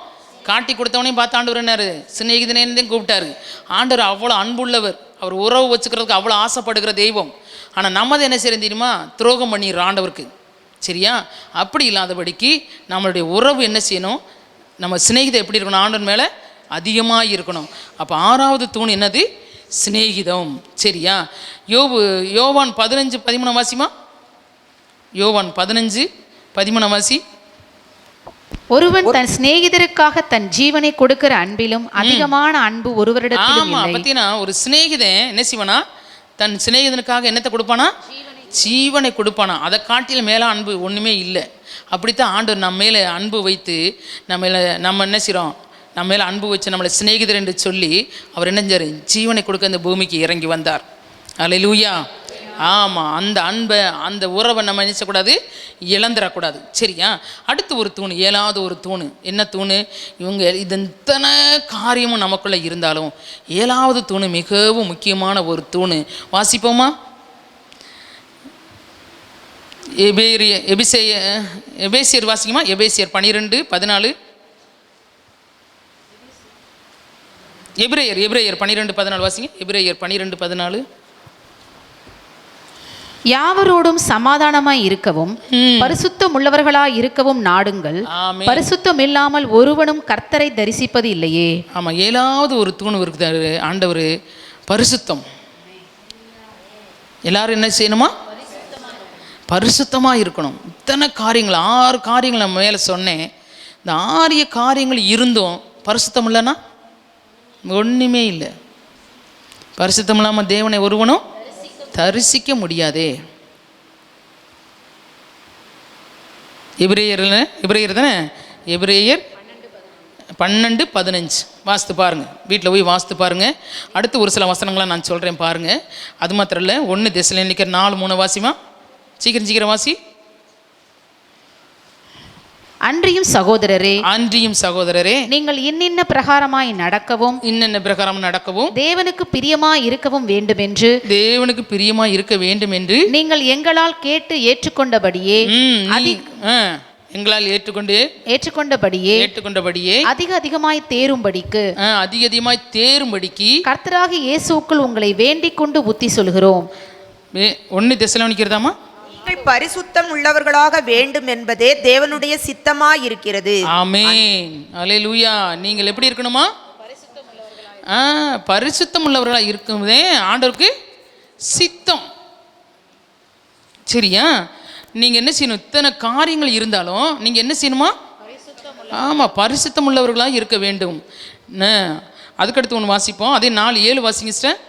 காட்டி கொடுத்தவனையும் பார்த்து ஆண்டவர் என்னாரு? சிநேகிதனேன்னு கூப்பிட்டாரு. ஆண்டவர் அவ்வளோ அன்புள்ளவர். அவர் உறவு வச்சுக்கிறதுக்கு அவ்வளோ ஆசைப்படுகிற தெய்வம். ஆனால் நம்மதை என்ன செய்ய தெரியுமா? துரோகம் பண்ணிடுற ஆண்டவருக்கு. சரியா? அப்படி இல்லாதபடிக்கு நம்மளுடைய உறவு என்ன செய்யணும்? நம்ம சிநேகிதம் எப்படி இருக்கணும்? ஆண்டவர் மேலே அதிகமாக இருக்கணும். அப்போ 6வது தூண் என்னது? சிநேகிதம். சரியா? யோவான் 15:13 வாசிமா. யோவான் 15:13 வாசி. ஒருவன் தன் சிநேகிதருக்காக தன் ஜீவனை கொடுக்கிற அன்பிலும் அதிகமான அன்பு ஒருவரிடத்திலும் இல்லை. பார்த்தீங்கன்னா, ஒரு சிநேகிதன் என்ன செய்வானா? தன் சிநேகிதனுக்காக என்னத்தை கொடுப்பானா? ஜீவனை கொடுப்பானா. அதை காட்டில மேலே அன்பு ஒன்றுமே இல்லை. அப்படித்தான் ஆண்டவர் நம்ம மேலே அன்பு வைத்து நம்ம என்ன செய்கிறோம்? நம்ம மேலே அன்பு வச்சு நம்மளை சிநேகிதர் என்று சொல்லி அவர் என்ன செஞ்சார்? ஜீவனை கொடுக்க இந்த பூமிக்கு இறங்கி வந்தார். அல்லேலூயா. ஆமாம், அந்த அன்பை, அந்த உறவை நம்ம நினைச்சக்கூடாது, இழந்துடக்கூடாது. சரியா? அடுத்து ஒரு தூண், 7வது ஒரு தூண். என்ன தூண்? இவங்க இது இத்தனை காரியமும் நமக்குள்ளே இருந்தாலும் 7வது தூண் மிகவும் முக்கியமான ஒரு தூண். வாசிப்போமா? எபேசியர் வாசிக்குமா? எபேசியர் 12:14. எபிரேயர் 12:14 வாசிங்க. எபிரேயர் 12:14. யாவரோடும் சமாதானமாய் இருக்கவும் பரிசுத்தம் உள்ளவர்களாய் இருக்கவும் நாடுங்கள். பரிசுத்தம் இல்லாமல் ஒருவனும் கர்த்தரை தரிசிப்பது இல்லையே. ஆமா, 7வது ஒரு தூண் இருக்குது ஆண்டவர், பரிசுத்தம். எல்லாரும் என்ன செய்யணுமா? பரிசுத்தமாக இருக்கணும். இத்தனை காரியங்கள், 6 காரியங்கள் நம்ம மேலே சொன்னேன். இந்த 6 காரியங்கள் இருந்தும் பரிசுத்தம் இல்லைன்னா ஒன்றுமே இல்லை. பரிசுத்தம் இல்லாமல் தேவனை ஒருவனும் தரிசிக்க முடியாதே. எபிரேயர் தானே? எபிரேயர் 12:15 வாசித்து பாருங்கள். வீட்டில் போய் வாசித்து பாருங்கள். அடுத்து ஒரு சில வசனங்களை நான் சொல்கிறேன் பாருங்கள். அது மாத்திரம் இல்லை, 1 தெசலோனிக்கர் 4:3 வாசிமா. சீக்கிரம் வாசி. அன்றியும் சகோதரரே, நீங்கள் இன்னின்ன பிரகாரமாய் நடக்கவும் தேவனுக்கு பிரியமாய் இருக்கவும் வேண்டும் என்று நீங்கள் எங்களால் கேட்டு ஏற்றுக்கொண்டபடியே அதிகமாய் தேரும்படிக்கு கர்த்தராகிய இயேசுவுக்குள் உங்களை வேண்டிக் கொண்டு புத்தி சொல்கிறோம். 1 தெசலோனிக்கர் தாமா. பரிசுத்தம் உள்ளவர்களாக வேண்டும் என்பதே தேவனுடைய சித்தமாய் இருக்கிறது. ஆமென். அல்லேலூயா. நீங்கள் எப்படி இருக்கணுமா? பரிசுத்தம் உள்ளவர்களாக இருக்கும்போதே ஆண்டவருக்கு சித்தம். சரியா? நீங்கள் என்ன செய்யணும்? இத்தனை காரியங்கள் இருந்தாலும் நீங்கள் என்ன செய்யணுமா? ஆமாம், பரிசுத்தம் உள்ளவர்களாக இருக்க வேண்டும். அதுக்கடுத்து ஒன்று வாசிப்போம். அதே 4:7 வாசிங்க சிஸ்டர்.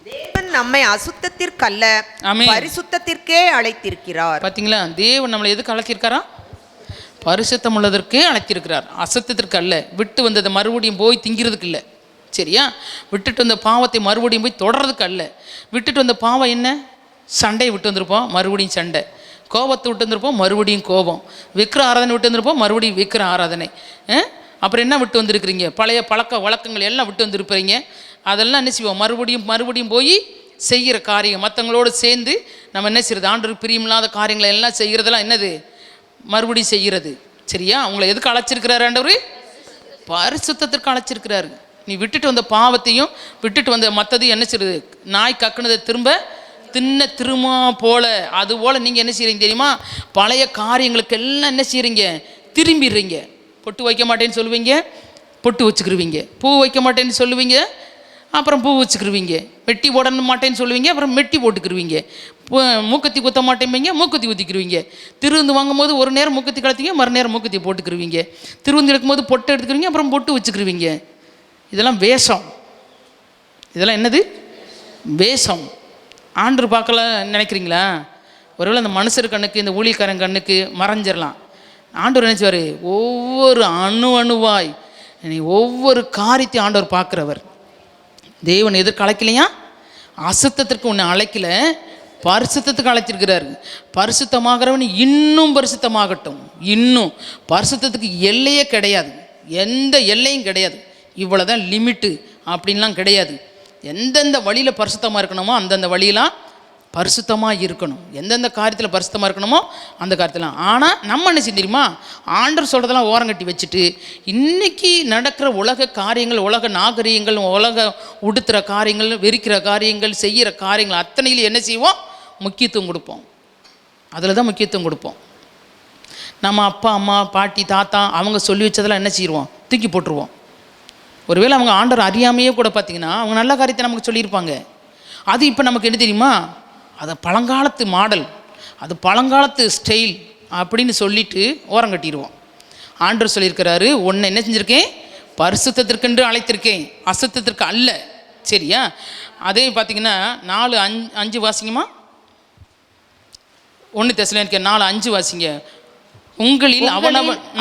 தேவன் நம்மை அசுத்தத்திற்கல்ல பரிசுத்தத்திற்கே அழைத்திருக்கிறார். பார்த்தீங்களா? தேவன் நம்மளை எதுக்கு அழைத்திருக்காரா? பரிசுத்தம் உள்ளதற்கே அழைத்திருக்கிறார், அசுத்தத்திற்கு அல்ல. விட்டு வந்ததை மறுபடியும் போய் திங்கிறதுக்கு இல்லை. சரியா? விட்டுட்டு வந்த பாவத்தை மறுபடியும் போய் தொடர்றதுக்கு அல்ல. விட்டுட்டு வந்த பாவம் என்ன? சண்டையை விட்டு வந்திருப்போம், மறுபடியும் சண்டை. கோபத்தை விட்டு வந்திருப்போம், மறுபடியும் கோபம். விக்கிர ஆராதனை விட்டு வந்திருப்போம், மறுபடியும் விக்கிர ஆராதனை. அப்புறம் என்ன விட்டு வந்திருக்கிறீங்க? பழைய பழக்க வழக்கங்கள் எல்லாம் விட்டு வந்திருப்பீங்க. அதெல்லாம் என்ன செய்வோம்? மறுபடியும் போய் செய்கிற காரியம், மற்றவங்களோடு சேர்ந்து நம்ம என்ன செய்கிறது? ஆண்டவருக்கு பிரியமில்லாத காரியங்களை எல்லாம் செய்கிறதெல்லாம் என்னது? மறுபடியும் செய்கிறது. சரியா? அவங்களை எதுக்கு அழைச்சிருக்கிறாரு ஆண்டவர்? பரிசுத்தத்திற்கு அழைச்சிருக்கிறாரு. நீ விட்டுட்டு வந்த பாவத்தையும் விட்டுட்டு வந்த மற்றதையும் என்ன செய்யுது, நாய் கக்குனதை திரும்ப போல அது போல் நீங்கள் என்ன செய்கிறீங்க தெரியுமா, பழைய காரியங்களுக்கு எல்லாம் என்ன செய்கிறீங்க, திரும்பிடுறீங்க. பொட்டு வைக்க மாட்டேன்னு சொல்லுவீங்க, பொட்டு வச்சுக்கிருவீங்க. பூ வைக்க மாட்டேன்னு சொல்லுவீங்க, அப்புறம் பூ வச்சுக்கிருவீங்க. மெட்டி போட மாட்டேன்னு சொல்லுவீங்க, அப்புறம் மெட்டி போட்டுக்கிருவீங்க. மூக்கத்தி குத்த மாட்டேன்பீங்க, மூக்கத்தி ஊற்றிக்கிருவீங்க. திருவிந்து வாங்கும்போது ஒரு நேரம் மூக்கத்தி கலத்திங்க, மறுநேரம் மூக்கத்தி போட்டுக்கிருவீங்க. திருவிந்து எடுக்கும்போது பொட்டு எடுத்துக்கிருவீங்க, அப்புறம் பொட்டு வச்சுக்கிருவீங்க. இதெல்லாம் வேஷம். இதெல்லாம் என்னது, வேஷம். ஆண்டு பார்க்கல நினைக்கிறீங்களா? ஒருவேளை அந்த மனுஷர் கண்ணுக்கு, இந்த ஊழியக்காரன் கண்ணுக்கு மறைஞ்சிடலாம். ஆண்டவர் நினைச்சுவார், ஒவ்வொரு அணுவாய் நீ ஒவ்வொரு காரியத்தையும் ஆண்டவர் பார்க்குறவர். தேவன் எதற்கு அழைக்கலையா? அசுத்தத்திற்கு உன்னை அழைக்கல, பரிசுத்தத்துக்கு அழைச்சிருக்கிறாரு. பரிசுத்தமாகிறவன் இன்னும் பரிசுத்தமாகட்டும். இன்னும் பரிசுத்தத்துக்கு எல்லையே கிடையாது, எந்த எல்லையும் கிடையாது. இவ்வளோதான் லிமிட்டு அப்படின்லாம் கிடையாது. எந்தெந்த வழியில் பரிசுத்தமாக இருக்கணுமோ அந்தந்த வழியெலாம் பரிசுத்தமாக இருக்கணும். எந்தெந்த காரியத்தில் பரிசுத்தமாக இருக்கணுமோ அந்த காரியத்தில். ஆனால் நம்ம என்ன செய்ய தெரியுமா, ஆண்டவர் சொல்கிறதெல்லாம் ஓரங்கட்டி வச்சுட்டு இன்றைக்கி நடக்கிற உலக காரியங்கள், உலக நாகரீகங்கள், உலக உடுத்துகிற காரியங்கள், வெறிக்கிற காரியங்கள், செய்கிற காரியங்கள் அத்தனையில் என்ன செய்வோம், முக்கியத்துவம் கொடுப்போம். அதில் தான் முக்கியத்துவம் கொடுப்போம். நம்ம அப்பா அம்மா பாட்டி தாத்தா அவங்க சொல்லி வச்சதெல்லாம் என்ன செய்வோம், தூக்கி போட்டுருவோம். ஒருவேளை அவங்க ஆண்டவர் அறியாமையே கூட பார்த்திங்கன்னா அவங்க நல்ல காரியத்தை நமக்கு சொல்லியிருப்பாங்க. அது இப்போ நமக்கு என்ன தெரியுமா, அது பழங்காலத்து மாடல், அது பழங்காலத்து ஸ்டைல் அப்படின்னு சொல்லிட்டு ஓரம் கட்டிடுவோம். ஆண்டவர் சொல்லியிருக்கிறாரு, உன்னை என்ன செஞ்சுருக்கேன், பரிசுத்தத்திற்கென்று அழைத்திருக்கேன், அசுத்தத்திற்கு அல்ல. சரியா? அதே பார்த்திங்கன்னா 4:5 வாசிங்கம்மா. 1 தெசலோனிக்கேயர் 4:5 வாசிங்க. உங்களில்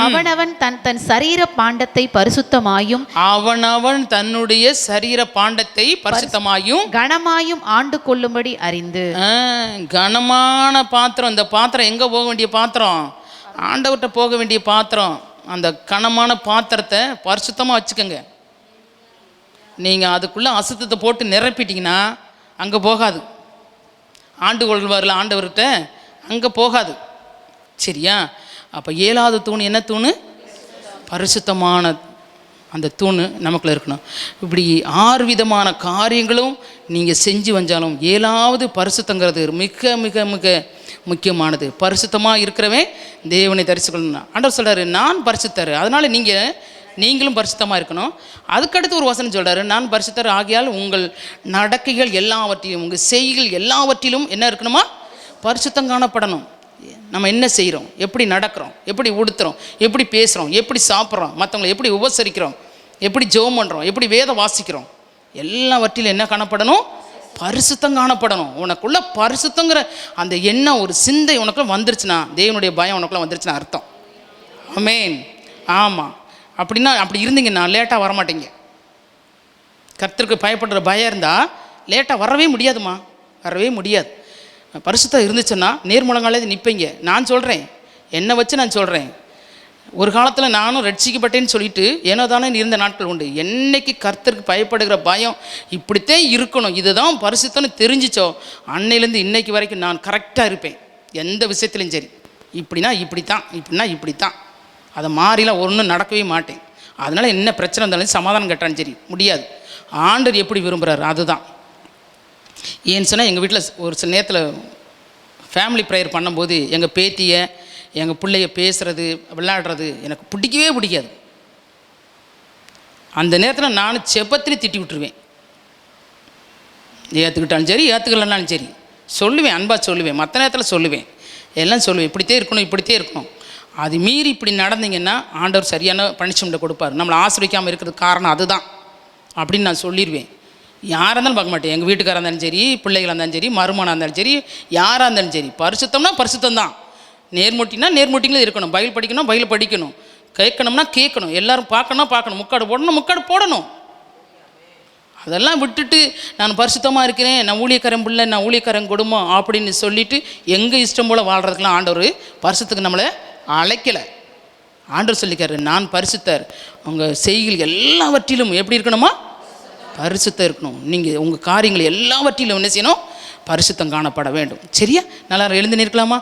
அவனவன் தன் சரீர பாண்டத்தை பரிசுத்தமாயும், அவனவன் தன்னுடைய சரீர பாண்டத்தை பரிசுத்தமாயும் கனமாயும் ஆண்டு கொள்ளும்படி அறிந்து. கனமான பாத்திரம், இந்த பாத்திரம் எங்கே போக வேண்டிய பாத்திரம், ஆண்டவர்கிட்ட போக வேண்டிய பாத்திரம். அந்த கனமான பாத்திரத்தை பரிசுத்தமாக வச்சுக்கோங்க. நீங்கள் அதுக்குள்ளே அசுத்தத்தை போட்டு நிரப்பிட்டீங்கன்னா அங்கே போகாது. ஆண்டு கொள்வார்ல ஆண்டவர்கிட்ட, அங்கே போகாது. சரியா? அப்போ 7வது தூண் என்ன தூண், பரிசுத்தமான அந்த தூண் நமக்குள்ள இருக்கணும். இப்படி 6 விதமான காரியங்களும் நீங்கள் செஞ்சு வந்தாலும் 7வது பரிசுத்தங்கிறது மிக மிக மிக முக்கியமானது. பரிசுத்தமாக இருக்கிறவன் தேவனை தரிசிக்கணும். ஆண்டவர் சொல்கிறாரு, நான் பரிசுத்தர், அதனால் நீங்களும் பரிசுத்தமாக இருக்கணும். அதுக்கடுத்து ஒரு வசனம் சொல்கிறாரு, நான் பரிசுத்தர் ஆகியால் உங்கள் நடக்கைகள் எல்லாவற்றிலும், உங்கள் செய்கள் எல்லாவற்றிலும் என்ன இருக்கணுமா, பரிசுத்தம் காணப்படணும். நம்ம என்ன செய்கிறோம், எப்படி நடக்கிறோம், எப்படி உடுத்துகிறோம், எப்படி பேசுகிறோம், எப்படி சாப்பிட்றோம், மற்றவங்களை எப்படி உபசரிக்கிறோம், எப்படி ஜெபம் பண்ணுறோம், எப்படி வேதம் வாசிக்கிறோம், எல்லாவற்றிலும் என்ன காணப்படணும், பரிசுத்தம் காணப்படணும். உனக்குள்ள பரிசுத்தங்கிற அந்த எண்ணம், ஒரு சிந்தை உனக்குள்ள வந்துருச்சுன்னா, தேவனுடைய பயம் உனக்குள்ள வந்துருச்சுன்னா அர்த்தம். ஆமென். ஆமாம். அப்படின்னா அப்படி இருந்தீங்கன்னா லேட்டாக வரமாட்டீங்க. கர்த்தருக்கு பயப்படுற பயம் இருந்தால் லேட்டாக வரவே முடியாதுமா, வரவே முடியாது. பரிசுத்தம் இருந்துச்சுன்னா நேர்முழங்காலே நிற்பீங்க. நான் சொல்கிறேன், என்னை வச்சு நான் சொல்கிறேன். ஒரு காலத்தில் நானும் ரட்சிக்கப்பட்டேன்னு சொல்லிட்டு ஏனோ தானே இருந்த நாட்கள் உண்டு. என்னைக்கு கர்த்தருக்கு பயப்படுகிற பயம் இப்படித்தான் இருக்கணும், இதுதான் பரிசுத்தம்னு தெரிஞ்சிச்சோ அன்னையிலேருந்து இன்னைக்கு வரைக்கும் நான் கரெக்டாக இருப்பேன். எந்த விஷயத்துலையும் சரி, இப்படின்னா இப்படித்தான், இப்படின்னா இப்படித்தான், அதை மாறிலாம் ஒன்றும் நடக்கவே மாட்டேன். அதனால் என்ன பிரச்சனை இருந்தாலும் சமாதானம் கட்டான்னு சரி முடியாது. ஆண்டவர் எப்படி விரும்புகிறாரு அதுதான். ஏன்னு சொன்னால் எங்கள் வீட்டில் ஒரு சில நேரத்தில் ஃபேமிலி ப்ரேயர் பண்ணும்போது எங்கள் பேத்தியை, எங்கள் பிள்ளைய பேசுகிறது, விளையாடுறது எனக்கு பிடிக்கவே பிடிக்காது. அந்த நேரத்தில் நான் செப்பத்திலே திட்டி விட்டுருவேன். ஏற்றுக்கிட்டாலும் சரி ஏற்றுக்கலனாலும் சரி சொல்லுவேன், அன்பாக சொல்லுவேன், மற்ற நேரத்தில் சொல்லுவேன், எல்லாம் சொல்லுவேன், இப்படித்தே இருக்கணும், இப்படித்தே இருக்கணும். அது மீறி இப்படி நடந்தீங்கன்னா ஆண்டவர் சரியான பனிஷ்மெண்ட்டை கொடுப்பார். நம்மளை ஆசிரிக்காமல் இருக்கிறதுக்கு காரணம் அதுதான் அப்படின்னு நான் சொல்லிடுவேன். யாராக இருந்தாலும் பார்க்க மாட்டேன். எங்கள் வீட்டுக்காராக இருந்தாலும் சரி, பிள்ளைகளாக இருந்தாலும் சரி, மருமனாக இருந்தாலும் சரி, யாராக இருந்தாலும் சரி, பரிசுத்தம்னா பரிசுத்தம் தான். நேர்முட்டினா நேர்முட்டிங்களே இருக்கணும். பைபிள் படிக்கணும், பைபிள் படிக்கணும், கேட்கணும்னா கேட்கணும், எல்லோரும் பார்க்கணும், முக்காடு போடணும். அதெல்லாம் விட்டுட்டு நான் பரிசுத்தமாக இருக்கிறேன், நான் ஊழியக்காரன் பிள்ளை, நான் ஊழியக்காரன் குடும்பம் அப்படின்னு சொல்லிட்டு எங்கள் இஷ்டம் போல் வாழ்கிறதுக்கெலாம் ஆண்டவர் பரிசுத்துக்கு நம்மளை அழைக்கலை. ஆண்டவர் சொல்லிக்காரு, நான் பரிசுத்தர். உங்கள் செய்கள் எல்லாவற்றிலும் எப்படி இருக்கணுமா, பரிசுத்தம் இருக்கணும். நீங்கள் உங்கள் காரியங்கள் எல்லாவற்றிலும் என்ன செய்யணும், பரிசுத்தம் காணப்பட வேண்டும். சரியா? நல்லா எழுந்து நிற்கலாமா?